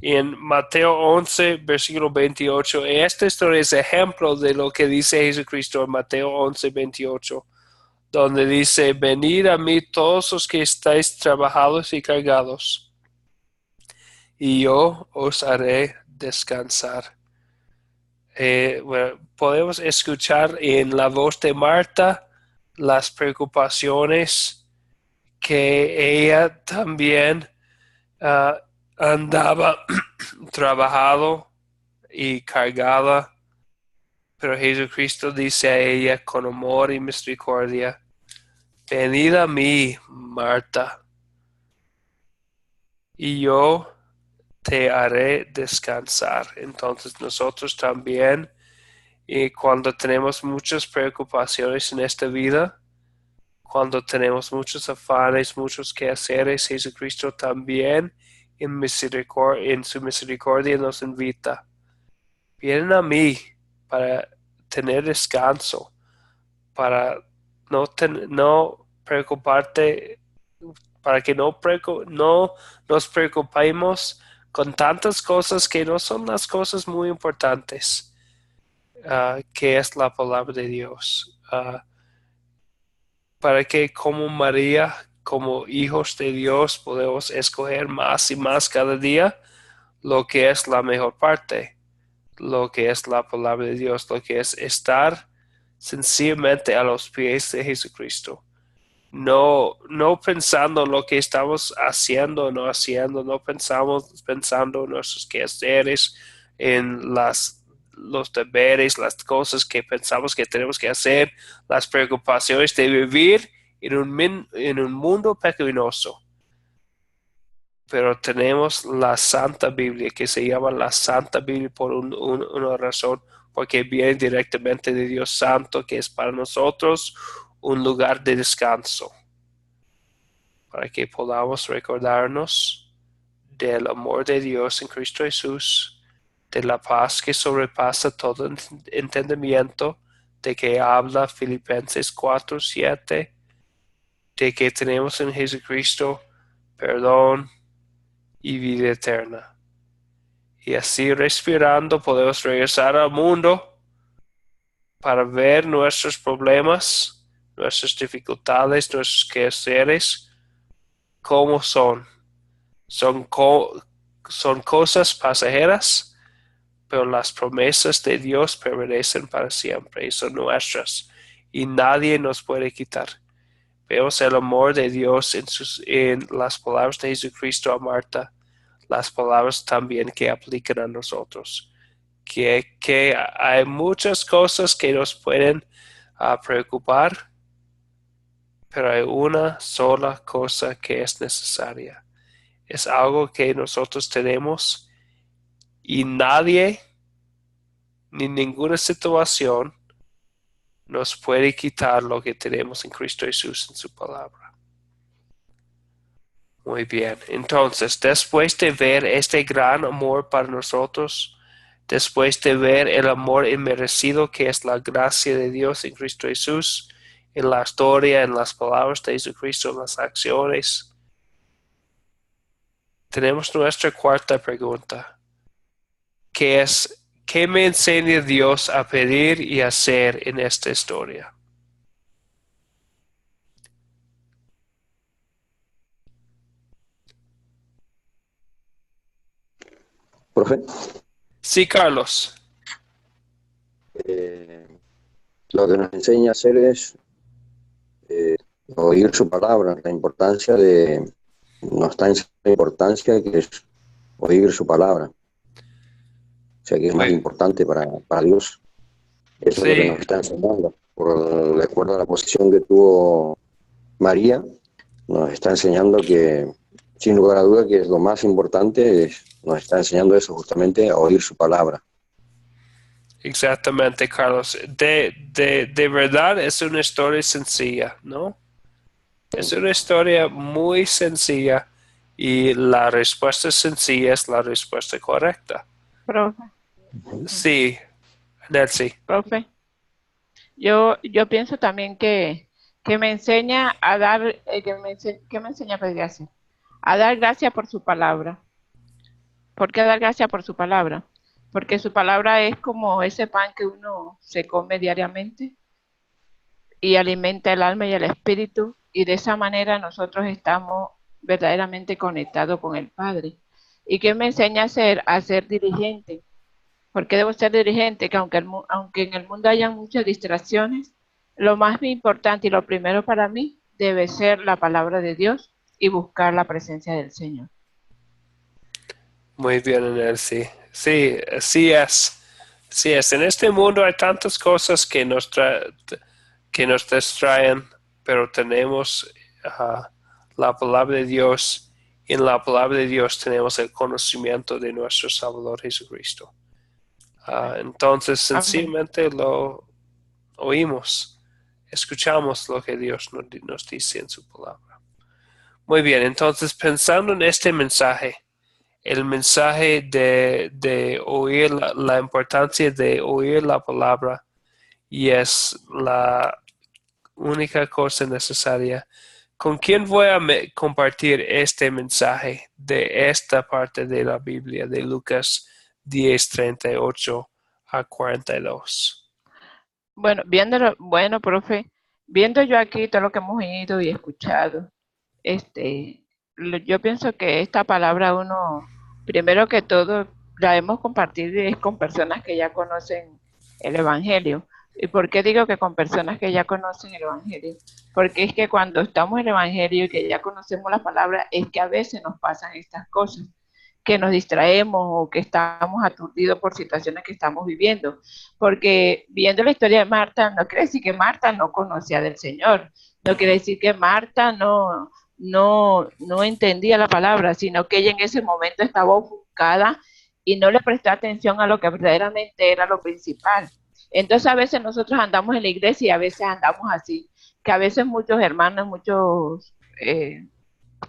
en Mateo 11, versículo 28. Esta historia es ejemplo de lo que dice Jesucristo en Mateo 11, 28, donde dice, venid a mí todos los que estáis trabajados y cargados, y yo os haré descansar. Bueno, podemos escuchar en la voz de Marta las preocupaciones que ella también andaba trabajado y cargada, pero Jesucristo dice a ella con amor y misericordia, venid a mí, Marta, y yo te haré descansar. Entonces nosotros también, y cuando tenemos muchas preocupaciones en esta vida, cuando tenemos muchos afanes, muchos quehaceres, Jesucristo también en su misericordia nos invita. Vienen a mí para tener descanso, para no preocuparte, para que no nos preocupemos con tantas cosas que no son las cosas muy importantes, que es la palabra de Dios. Para que como María, como hijos de Dios, podemos escoger más y más cada día lo que es la mejor parte, lo que es la palabra de Dios, lo que es estar sencillamente a los pies de Jesucristo. No pensando lo que estamos haciendo o no haciendo, no pensando en nuestros quehaceres, en los deberes, las cosas que pensamos que tenemos que hacer, las preocupaciones de vivir en un mundo pecaminoso. Pero tenemos la Santa Biblia, que se llama la Santa Biblia por una razón, porque viene directamente de Dios Santo, que es para nosotros un lugar de descanso, para que podamos recordarnos del amor de Dios en Cristo Jesús, de la paz que sobrepasa todo entendimiento, de que habla Filipenses 4:7, de que tenemos en Jesucristo perdón y vida eterna. Y así respirando podemos regresar al mundo para ver nuestros problemas, nuestras dificultades, nuestros quehaceres, cómo son. Son cosas pasajeras, pero las promesas de Dios permanecen para siempre y son nuestras, y nadie nos puede quitar. Vemos el amor de Dios en las palabras de Jesucristo a Marta, las palabras también que aplican a nosotros. Que hay muchas cosas que nos pueden preocupar, pero hay una sola cosa que es necesaria. Es algo que nosotros tenemos y nadie ni ninguna situación nos puede quitar lo que tenemos en Cristo Jesús en su palabra. Muy bien, entonces después de ver este gran amor para nosotros, después de ver el amor inmerecido que es la gracia de Dios en Cristo Jesús, en la historia, en las palabras de Jesucristo, en las acciones, tenemos nuestra cuarta pregunta, que es, ¿qué me enseña Dios a pedir y hacer en esta historia? Profe, Sí, Carlos. lo que nos enseña a hacer es oír su palabra, nos está enseñando la importancia que es oír su palabra. O sea, que es más Muy- importante para Dios. Eso es lo que Sí, nos está enseñando. De acuerdo a la posición que tuvo María, nos está enseñando que, sin lugar a duda, que es lo más importante, nos está enseñando eso justamente, a oír su palabra. exactamente, Carlos. De verdad es una historia sencilla, ¿no? Es una historia muy sencilla y la respuesta sencilla es la respuesta correcta. Profe, Sí, Nancy. profe. Yo pienso también que me enseña a dar, que me enseña a pedir así, a dar gracias por su palabra. ¿Por qué dar gracias por su palabra? Porque su palabra es como ese pan que uno se come diariamente y alimenta el alma y el espíritu, y de esa manera nosotros estamos verdaderamente conectados con el Padre. ¿Y qué me enseña a ser? A ser dirigente. ¿Por qué debo ser dirigente? Que aunque en el mundo haya muchas distracciones, lo más importante y lo primero para mí debe ser la palabra de Dios y buscar la presencia del Señor. Muy bien, Nancy. Sí, así es. Sí es. En este mundo hay tantas cosas que nos distraen, pero tenemos la palabra de Dios. Y en la palabra de Dios tenemos el conocimiento de nuestro Salvador Jesucristo. Entonces, Amén. sencillamente lo oímos, escuchamos lo que Dios nos dice en su palabra. Muy bien, entonces pensando en este mensaje, el mensaje de oír la importancia de oír la palabra y es la única cosa necesaria. ¿Con quién voy a compartir este mensaje de esta parte de la Biblia, de Lucas 10:38 a 42? Bueno, bueno, profe, viendo yo aquí todo lo que hemos oído y escuchado, yo pienso que esta palabra uno, primero que todo, la hemos compartido es con personas que ya conocen el Evangelio. ¿Y por qué digo que con personas que ya conocen el Evangelio? Porque es que cuando estamos en el Evangelio y que ya conocemos la palabra, es que a veces nos pasan estas cosas, que nos distraemos o que estamos aturdidos por situaciones que estamos viviendo. Porque viendo la historia de Marta, no quiere decir que Marta no conocía del Señor, no quiere decir que Marta no entendía la palabra, sino que ella en ese momento estaba ofuscada y no le prestó atención a lo que verdaderamente era lo principal. Entonces a veces nosotros andamos en la iglesia y a veces andamos así, que a veces muchos hermanos, muchos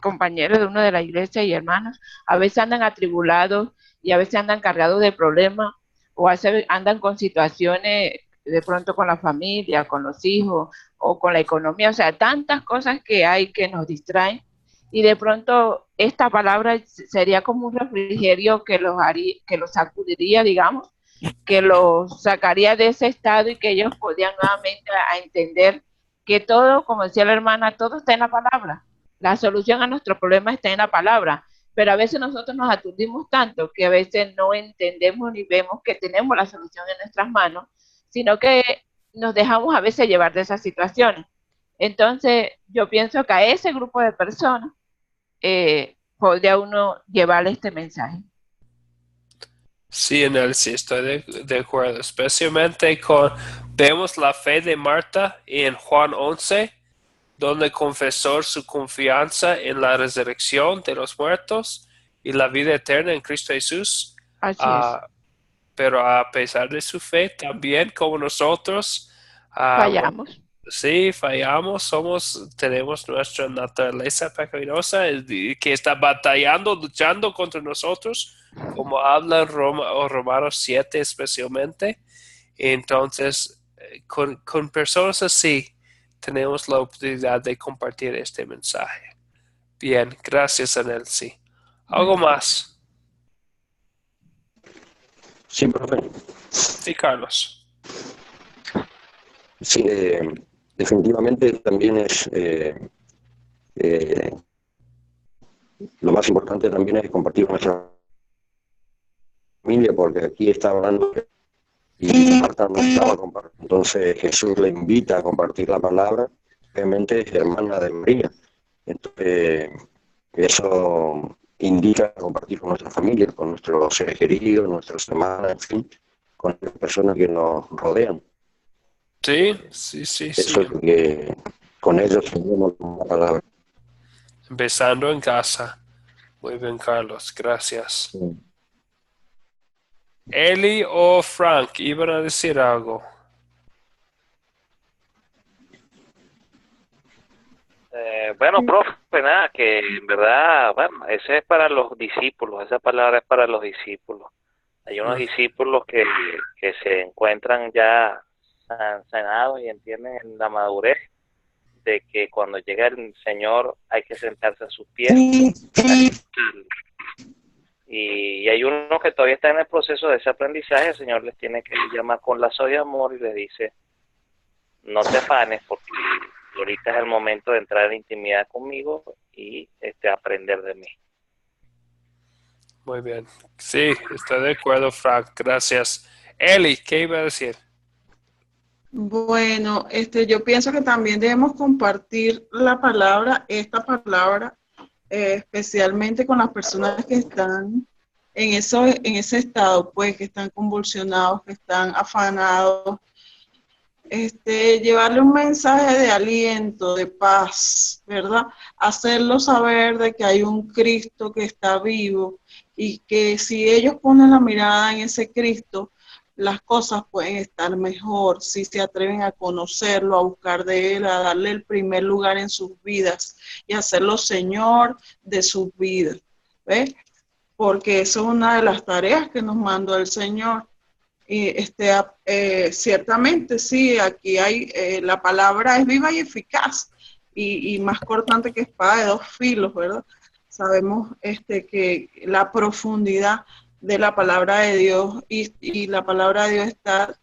compañeros de uno de la iglesia y hermanos, a veces andan atribulados y a veces andan cargados de problemas o a veces andan con situaciones de pronto con la familia, con los hijos o con la economía, o sea, tantas cosas que hay que nos distraen y de pronto esta palabra sería como un refrigerio que los sacudiría, digamos, que los sacaría de ese estado y que ellos podían nuevamente a entender que todo, como decía la hermana, todo está en la palabra. La solución a nuestro problema está en la palabra. Pero a veces nosotros nos aturdimos tanto que a veces no entendemos ni vemos que tenemos la solución en nuestras manos, sino que nos dejamos a veces llevar de esas situaciones. Entonces, yo pienso que a ese grupo de personas podría uno llevarle este mensaje. Sí, sí, estoy de acuerdo, especialmente vemos la fe de Marta en Juan 11, donde confesó su confianza en la resurrección de los muertos y la vida eterna en Cristo Jesús. Así es. Pero a pesar de su fe, también como nosotros, Fallamos. sí, fallamos, tenemos nuestra naturaleza pecaminosa que está batallando, luchando contra nosotros, como habla Romanos 7 especialmente. Entonces, con personas así, tenemos la oportunidad de compartir este mensaje. Bien, gracias, Anelsi. ¿Algo más? Sí, profe. Sí, Carlos. Sí, definitivamente también es eh, lo más importante también es compartir con nuestra familia, porque aquí está hablando y Marta no estaba compartiendo. Entonces Jesús le invita a compartir la palabra, obviamente es hermana de María. Entonces eso indica compartir con nuestra familia, con nuestros seres queridos, nuestras hermanas, en fin, con las personas que nos rodean. Sí, sí, sí, sí. Eso es lo que con ellos tenemos la palabra. Empezando en casa. Muy bien, Carlos. Gracias. Eli o Frank, iban a decir algo. Bueno, profe, nada, que en verdad, bueno, ese es para los discípulos, esa palabra es para los discípulos. Hay unos discípulos que se encuentran ya sanados y entienden la madurez de que cuando llega el Señor hay que sentarse a sus pies. Y hay unos que todavía están en el proceso de ese aprendizaje, el Señor les tiene que llamar con lazo de amor y les dice, no te afanes porque ahorita es el momento de entrar en intimidad conmigo y aprender de mí. Muy bien. Sí, estoy de acuerdo, Frank. Gracias. Eli, ¿qué iba a decir? Bueno, yo pienso que también debemos compartir la palabra, esta palabra, especialmente con las personas que están en ese estado, pues, que están convulsionados, que están afanados. Llevarle un mensaje de aliento, de paz, ¿verdad? Hacerlo saber de que hay un Cristo que está vivo y que si ellos ponen la mirada en ese Cristo, las cosas pueden estar mejor, si se atreven a conocerlo, a buscar de Él, a darle el primer lugar en sus vidas y hacerlo Señor de sus vidas, ¿ves? Porque eso es una de las tareas que nos mandó el Señor. Y ciertamente sí, aquí hay, la palabra es viva y eficaz y más cortante que espada de dos filos, ¿verdad? Sabemos que la profundidad de la palabra de Dios y la palabra de Dios está,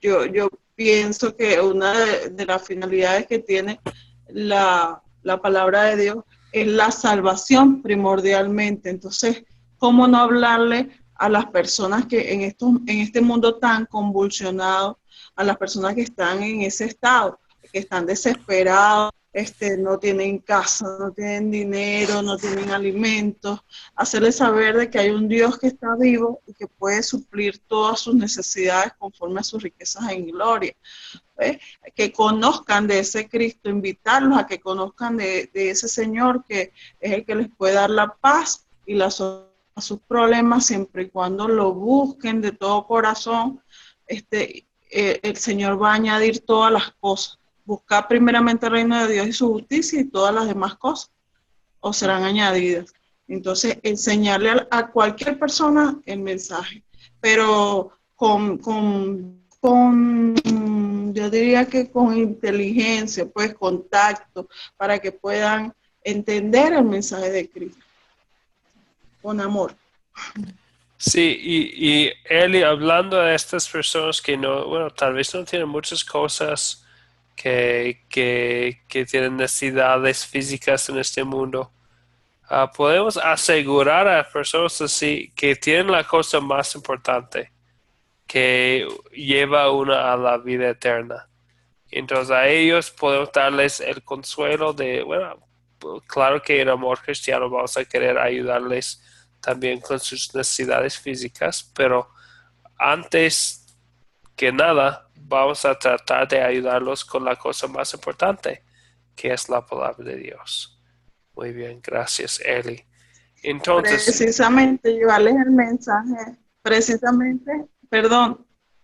yo pienso que una de las finalidades que tiene la palabra de Dios es la salvación primordialmente. Entonces, ¿cómo no hablarle a las personas que en este mundo tan convulsionado, a las personas que están en ese estado, que están desesperados, no tienen casa, no tienen dinero, no tienen alimentos, hacerles saber de que hay un Dios que está vivo y que puede suplir todas sus necesidades conforme a sus riquezas en gloria? ¿Ves? Que conozcan de ese Cristo, invitarlos a que conozcan de ese Señor que es el que les puede dar la paz y la solución a sus problemas siempre y cuando lo busquen de todo corazón. El Señor va a añadir todas las cosas. Buscar primeramente el reino de Dios y su justicia y todas las demás cosas os serán añadidas. Entonces, enseñarle a cualquier persona el mensaje, pero yo diría que con inteligencia, pues contacto, para que puedan entender el mensaje de Cristo, con amor. Sí, y Eli, hablando de estas personas que no, bueno, tal vez no tienen muchas cosas, que tienen necesidades físicas en este mundo, podemos asegurar a personas así que tienen la cosa más importante, que lleva una a la vida eterna. Entonces a ellos podemos darles el consuelo de, bueno, claro que en amor cristiano vamos a querer ayudarles también con sus necesidades físicas, pero antes que nada vamos a tratar de ayudarlos con la cosa más importante, que es la palabra de Dios. Muy bien, gracias, Eli. Entonces, Precisamente llevarles el mensaje,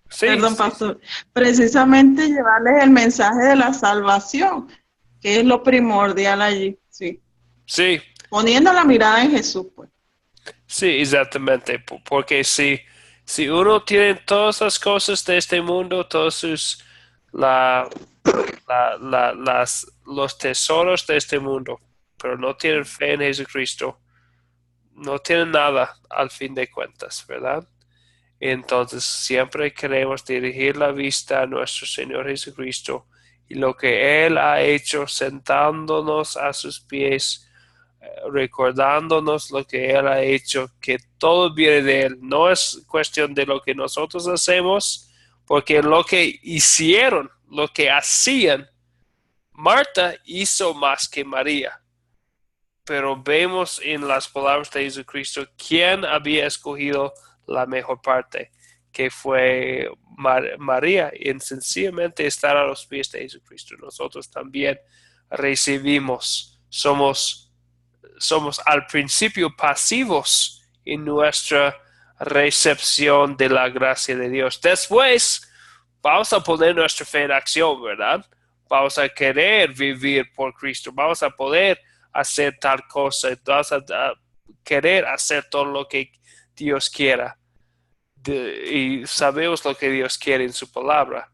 sí, pastor, precisamente llevarles el mensaje de la salvación, que es lo primordial allí, sí. sí, Poniendo la mirada en Jesús, pues. sí, exactamente, porque si uno tiene todas las cosas de este mundo, todos sus, los tesoros de este mundo, pero no tienen fe en Jesucristo, no tienen nada al fin de cuentas, ¿verdad? Entonces siempre queremos dirigir la vista a nuestro Señor Jesucristo y lo que Él ha hecho sentándonos a sus pies, recordándonos lo que Él ha hecho, que todo viene de Él. No es cuestión de lo que nosotros hacemos, porque lo que hicieron, lo que hacían, Marta hizo más que María. Pero vemos en las palabras de Jesucristo quién había escogido la mejor parte, que fue María, y sencillamente estar a los pies de Jesucristo. Nosotros también recibimos, somos al principio pasivos en nuestra recepción de la gracia de Dios. Después vamos a poner nuestra fe en acción, ¿verdad? Vamos a querer vivir por Cristo, vamos a poder hacer tal cosa, vamos a querer hacer todo lo que Dios quiera. Y sabemos lo que Dios quiere en su palabra.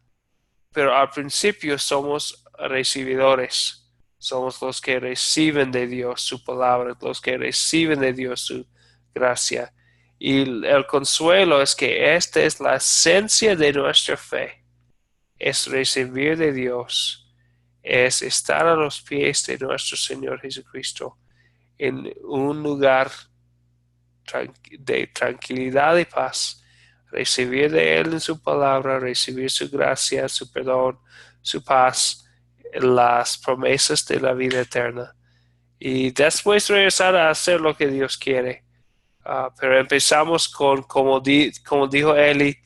Pero al principio somos recibidores. Somos los que reciben de Dios su palabra, los que reciben de Dios su gracia. Y el consuelo es que esta es la esencia de nuestra fe. Es recibir de Dios. Es estar a los pies de nuestro Señor Jesucristo en un lugar de tranquilidad y paz. Recibir de Él en su palabra, recibir su gracia, su perdón, su paz, las promesas de la vida eterna. Y después regresar a hacer lo que Dios quiere. Pero empezamos con, como dijo Eli,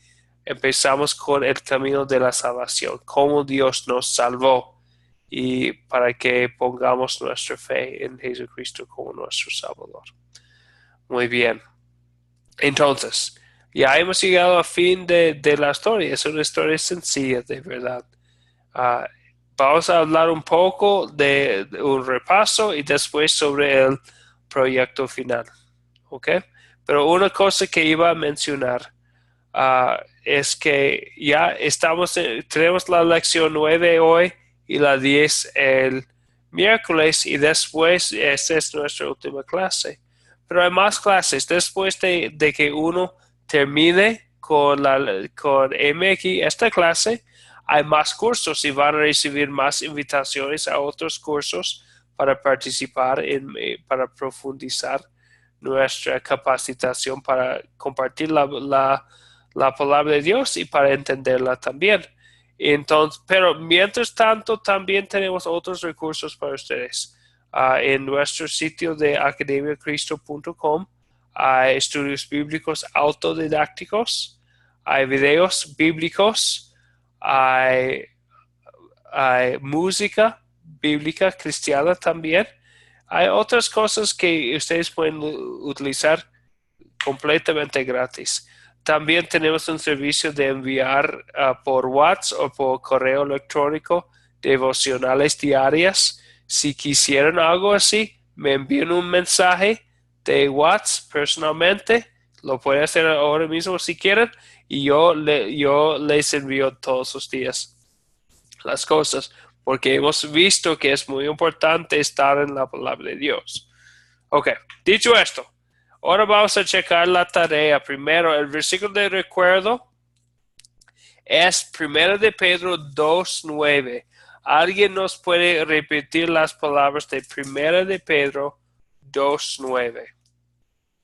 empezamos con el camino de la salvación, cómo Dios nos salvó y para que pongamos nuestra fe en Jesucristo como nuestro Salvador. Muy bien. Entonces, ya hemos llegado al fin de la historia. Es una historia sencilla, de verdad. Vamos a hablar un poco de un repaso y después sobre el proyecto final. ¿Ok? Pero una cosa que iba a mencionar es que ya tenemos la lección 9 hoy y la 10 el miércoles y después esta es nuestra última clase. Pero hay más clases. Después de que uno termine con MX esta clase, hay más cursos y van a recibir más invitaciones a otros cursos para participar, para profundizar nuestra capacitación para compartir la palabra de Dios y para entenderla también. Entonces, pero mientras tanto, también tenemos otros recursos para ustedes. En nuestro sitio de academiacristo.com hay estudios bíblicos autodidácticos, hay videos bíblicos, hay música bíblica cristiana también. Hay otras cosas que ustedes pueden utilizar completamente gratis. También tenemos un servicio de enviar por WhatsApp o por correo electrónico devocionales diarias. Si quisieran algo así, me envían un mensaje de WhatsApp personalmente. Lo pueden hacer ahora mismo si quieren. Y yo les envío todos los días las cosas. Porque hemos visto que es muy importante estar en la palabra de Dios. Ok, dicho esto. Ahora vamos a checar la tarea. Primero, el versículo de recuerdo es 1 de Pedro 2:9. ¿Alguien nos puede repetir las palabras de 1 de Pedro 2:9?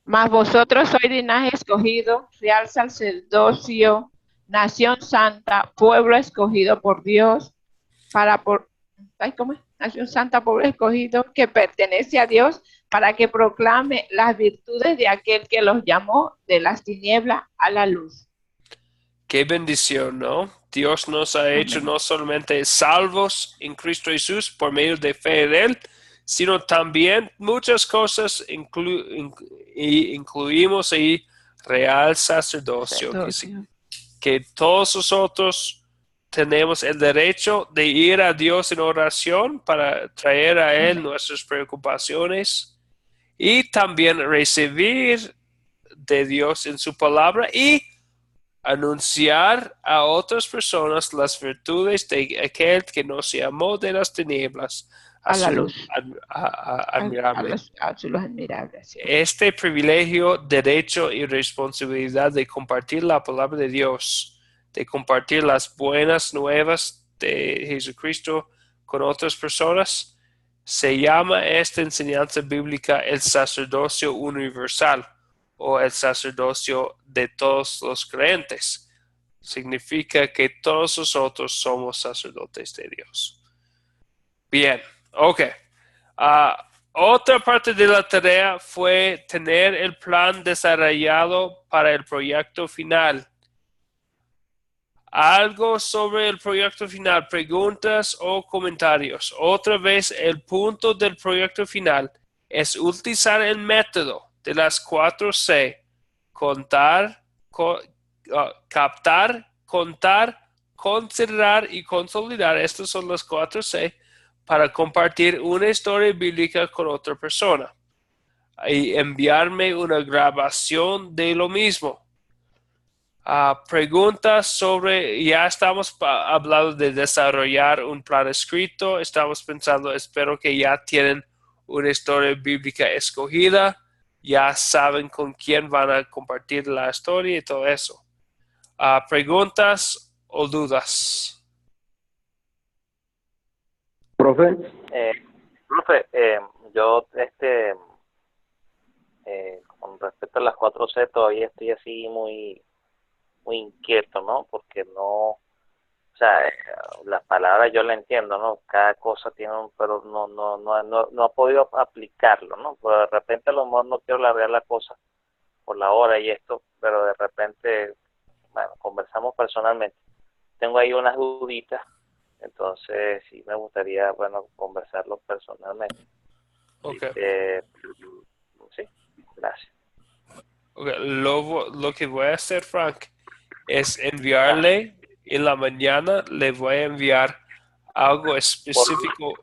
Mas vosotros sois linaje escogido, real sacerdocio, nación santa, pueblo escogido por Dios, Nación santa, pueblo escogido, que pertenece a Dios, para que proclame las virtudes de aquel que los llamó de las tinieblas a la luz. Qué bendición, ¿no? Dios nos ha hecho no solamente salvos en Cristo Jesús por medio de fe en Él, sino también muchas cosas incluimos ahí real sacerdocio. Que todos nosotros tenemos el derecho de ir a Dios en oración para traer a Él nuestras preocupaciones y también recibir de Dios en su palabra y anunciar a otras personas las virtudes de aquel que nos llamó de las tinieblas a la luz, admirable. a su luz admirable. Sí. Este privilegio, derecho y responsabilidad de compartir la palabra de Dios, de compartir las buenas nuevas de Jesucristo con otras personas, se llama esta enseñanza bíblica el sacerdocio universal o el sacerdocio de todos los creyentes. Significa que todos nosotros somos sacerdotes de Dios. Bien, ok. Otra parte de la tarea fue tener el plan desarrollado para el proyecto final. Algo sobre el proyecto final, preguntas o comentarios. Otra vez, el punto del proyecto final es utilizar el método de las 4C. Captar, contar, considerar y consolidar. Estos son los 4C para compartir una historia bíblica con otra persona y enviarme una grabación de lo mismo. Preguntas sobre, ya estamos hablando de desarrollar un plan escrito, estamos pensando, espero que ya tienen una historia bíblica escogida, ya saben con quién van a compartir la historia y todo eso. ¿Preguntas o dudas? Profe, Yo, con respecto a las 4C, todavía estoy así muy inquieto, ¿no? Porque no, o sea, las palabras yo la entiendo, ¿no? Cada cosa tiene pero no ha podido aplicarlo, ¿no? Pero de repente a lo mejor no quiero largar la cosa por la hora y esto, pero de repente, bueno, conversamos personalmente. Tengo ahí unas duditas, entonces sí me gustaría, bueno, conversarlo personalmente. Okay. Sí, gracias. Okay. Lo que voy a hacer, Frank, es enviarle en la mañana, le voy a enviar algo específico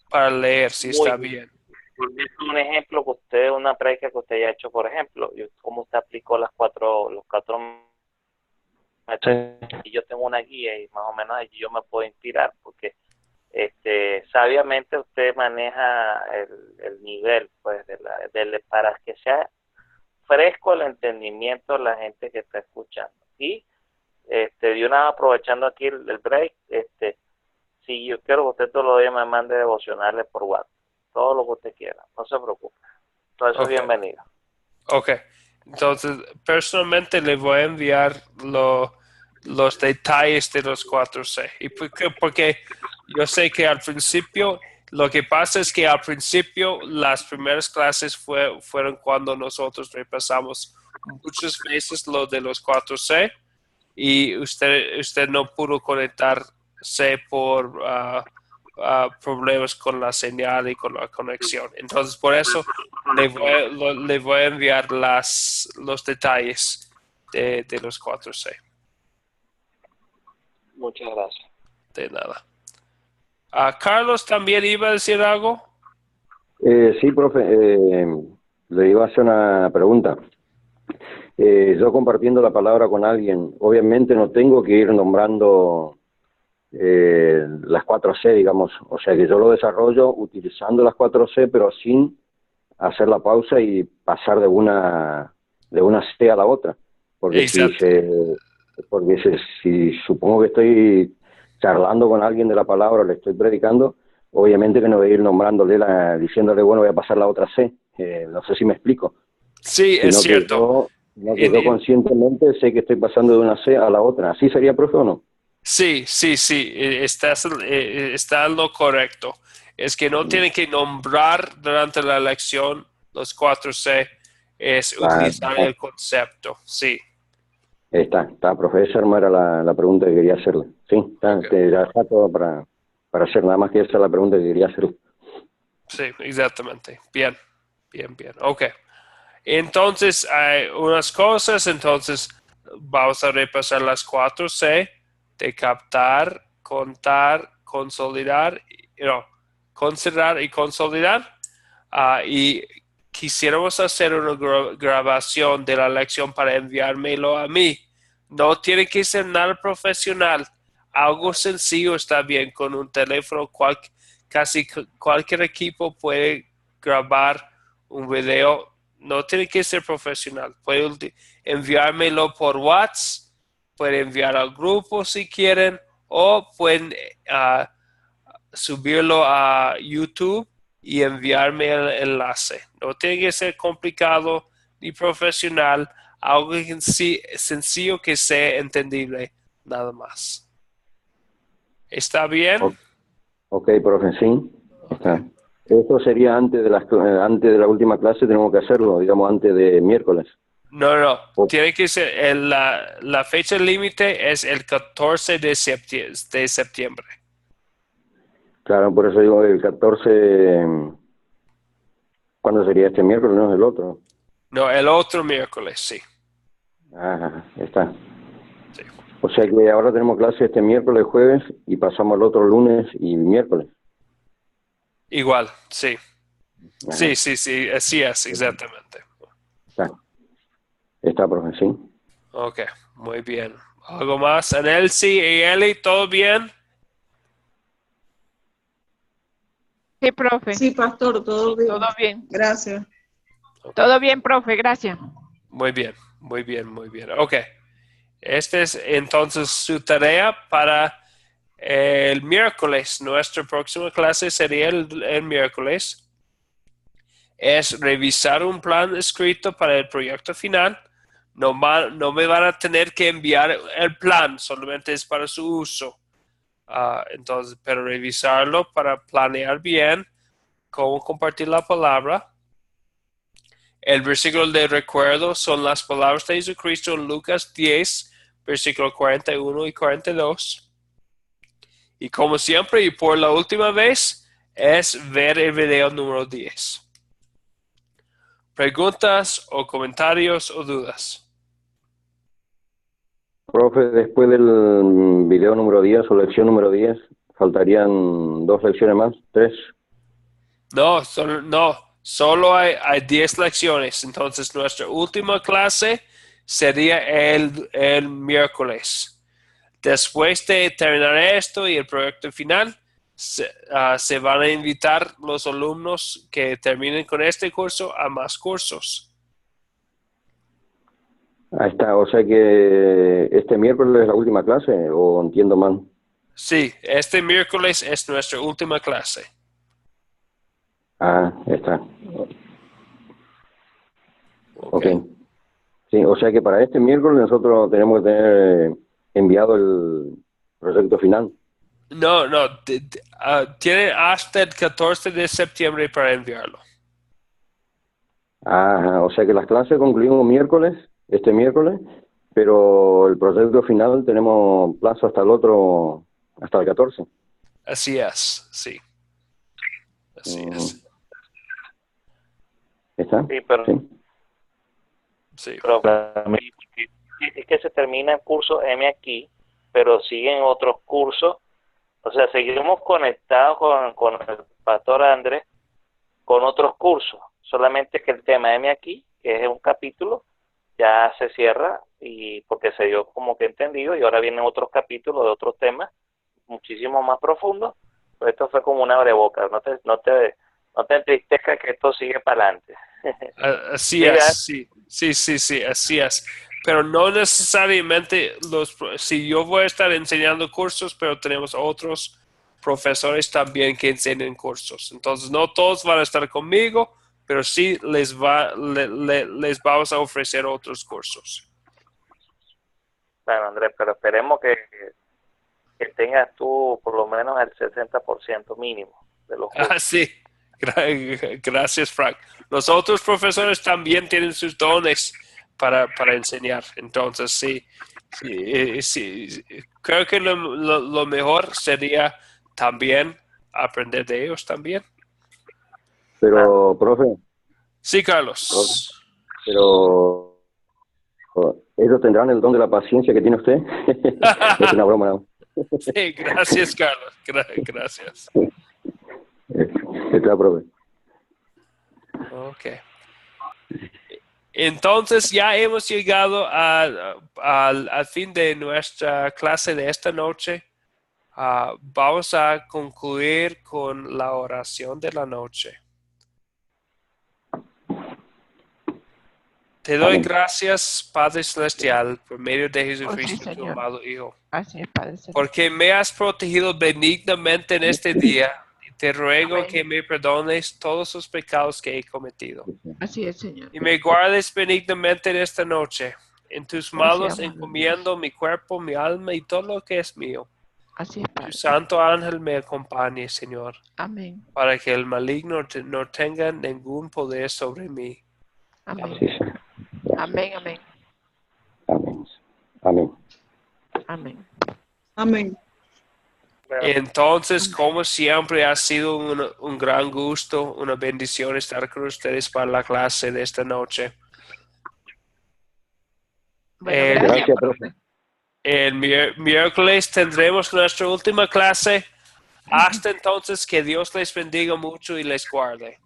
para leer, si está bien. Un ejemplo que usted, una práctica que usted haya hecho, por ejemplo, cómo usted aplicó los cuatro métodos. Y yo tengo una guía y más o menos allí yo me puedo inspirar, porque sabiamente usted maneja el nivel, pues, para que sea fresco el entendimiento de la gente que está escuchando. Y de una vez, aprovechando aquí el break, si yo quiero que usted todos los días me mande devocionales por WhatsApp, todo lo que usted quiera, no se preocupe, todo eso es bienvenido. Ok, entonces personalmente le voy a enviar los detalles de los 4C, y porque yo sé que al principio, lo que pasa es que al principio las primeras clases fueron cuando nosotros repasamos muchas veces lo de los 4C, y usted no pudo conectarse por problemas con la señal y con la conexión. Entonces, por eso le voy a enviar los detalles de los 4C. Muchas gracias. De nada. Carlos, ¿también iba a decir algo? Sí, profe, le iba a hacer una pregunta. Yo compartiendo la palabra con alguien, obviamente no tengo que ir nombrando las 4C, digamos, o sea que yo lo desarrollo utilizando las 4C, pero sin hacer la pausa y pasar de una C a la otra, porque si supongo que estoy charlando con alguien de la palabra, le estoy predicando, obviamente que no voy a ir nombrándole, diciéndole, bueno, voy a pasar la otra C, no sé si me explico. Sí, es cierto. Yo conscientemente sé que estoy pasando de una C a la otra. ¿Así sería, profe, o no? Sí. Está en lo correcto. Es que no tienen que nombrar durante la lección los 4C. Es utilizar el concepto. Sí. Está, profe. Esa no era la pregunta que quería hacerle. Sí, ya está todo para hacer. Nada más que esa es la pregunta que quería hacerle. Sí, exactamente. Bien. Ok. Entonces, hay unas cosas, entonces vamos a repasar las 4C de captar, contar, considerar y consolidar. Y quisiéramos hacer una grabación de la lección para enviármelo a mí. No tiene que ser nada profesional. Algo sencillo está bien, con un teléfono casi cualquier equipo puede grabar un video. No tiene que ser profesional. Puede enviármelo por WhatsApp, puede enviar al grupo si quieren, o pueden subirlo a YouTube y enviarme el enlace. No tiene que ser complicado ni profesional, algo sencillo que sea entendible, nada más. ¿Está bien? Ok, profe, sí. Está. Eso sería antes de la última clase, tenemos que hacerlo, digamos, antes de miércoles. No. Tiene que ser, la fecha límite es el 14 de septiembre. Claro, por eso digo el 14, ¿cuándo sería este miércoles? No, el otro. No, el otro miércoles, sí. Ajá, está. Sí. O sea que ahora tenemos clase este miércoles, jueves, y pasamos al otro lunes y miércoles. Igual, sí. Ajá. Sí, así es, exactamente. Está, profe, sí. Ok, muy bien. ¿Algo más? Anelsi y Eli, ¿todo bien? Sí, profe. Sí, pastor, todo bien. Todo bien. Gracias. Todo bien, profe. Gracias. Muy bien. Ok. Esta es entonces su tarea para el miércoles. Nuestra próxima clase sería el miércoles. Es revisar un plan escrito para el proyecto final. No me van a tener que enviar el plan, solamente es para su uso. Entonces, pero revisarlo para planear bien cómo compartir la palabra. El versículo de recuerdo son las palabras de Jesucristo en Lucas 10, versículo 41 y 42. Y como siempre y por la última vez, es ver el video número 10. ¿Preguntas o comentarios o dudas? Profe, después del video número 10 o lección número 10, faltarían 2 lecciones más, 3. No, solo hay 10 lecciones. Entonces, nuestra última clase sería el miércoles. Después de terminar esto y el proyecto final, se van a invitar los alumnos que terminen con este curso a más cursos. Ahí está, o sea que este miércoles es la última clase, o entiendo mal. Sí, este miércoles es nuestra última clase. Ah, está. Ok. Sí, o sea que para este miércoles nosotros tenemos que tener enviado el proyecto final. No, tienen hasta el 14 de septiembre para enviarlo. Ajá, o sea que las clases concluimos este miércoles, pero el proyecto final tenemos plazo hasta el 14. Así es, sí. Así es. ¿Está? Sí, pero, Sí. Sí. pero para mí es que se termina el curso M aquí, pero siguen otros cursos. O sea, seguimos conectados con el pastor Andrés con otros cursos. Solamente que el tema M aquí, que es un capítulo, ya se cierra y porque se dio como que entendido y ahora vienen otros capítulos de otros temas muchísimo más profundos. Pero esto fue como una abrebocas. No te entristezcas que esto sigue para adelante. Así es, sí, así es. Pero no necesariamente si yo voy a estar enseñando cursos, pero tenemos otros profesores también que enseñan cursos. Entonces, no todos van a estar conmigo, pero sí les vamos a ofrecer otros cursos. Bueno, Andrés, pero esperemos que tengas tú por lo menos el 60% mínimo de los cursos. Sí. Gracias, Frank. Los otros profesores también tienen sus dones para enseñar. Entonces, sí. Creo que lo mejor sería también aprender de ellos también. Pero, profe, Sí, Carlos. pero ellos tendrán el don de la paciencia que tiene usted. Es una broma, ¿no? Sí, gracias, Carlos. Gracias. Está, profe. Ok. Entonces ya hemos llegado al fin de nuestra clase de esta noche. Vamos a concluir con la oración de la noche. Te doy Amén. gracias, Padre Celestial, por medio de Oh, sí, Jesucristo, tu Señor. amado Hijo, Así es, Padre Celestial. porque me has protegido benignamente en este día. Y te ruego Amén. que me perdones todos los pecados que he cometido. Así es, Señor. Y me guardes benignamente en esta noche. En tus manos Gracias, amado encomiendo mi cuerpo, mi alma y todo lo que es mío. Así es, Tu Padre. santo ángel me acompañe, Señor, Amén. para que el maligno no tenga ningún poder sobre mí. Amén. Sí, Señor. Amén, amén, Amén. Amén. amén. Amén. Entonces, como siempre, ha sido un gran gusto, una bendición estar con ustedes para la clase de esta noche. Bueno, El- gracias, Gracias, profe. profe. El miércoles tendremos nuestra última clase. Hasta entonces, que Dios les bendiga mucho y les guarde.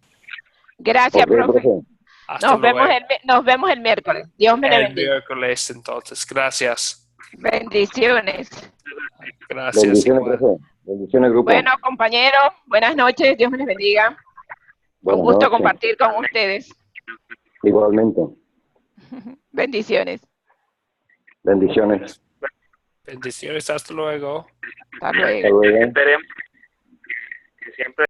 Gracias, Ok, profe. profe. Hasta Nos vemos, luego. nos vemos el miércoles. Dios me le El bendiga. miércoles, entonces. Gracias. Bendiciones. Gracias. Bendiciones, Igual. profe. Bendiciones, grupo. Bueno, compañeros, buenas noches. Dios me les bendiga. Un Buenas gusto noches. compartir con ustedes. Igualmente. Bendiciones. Bendiciones. Bendiciones. Hasta luego. Hasta luego. Hasta luego. Esperemos que siempre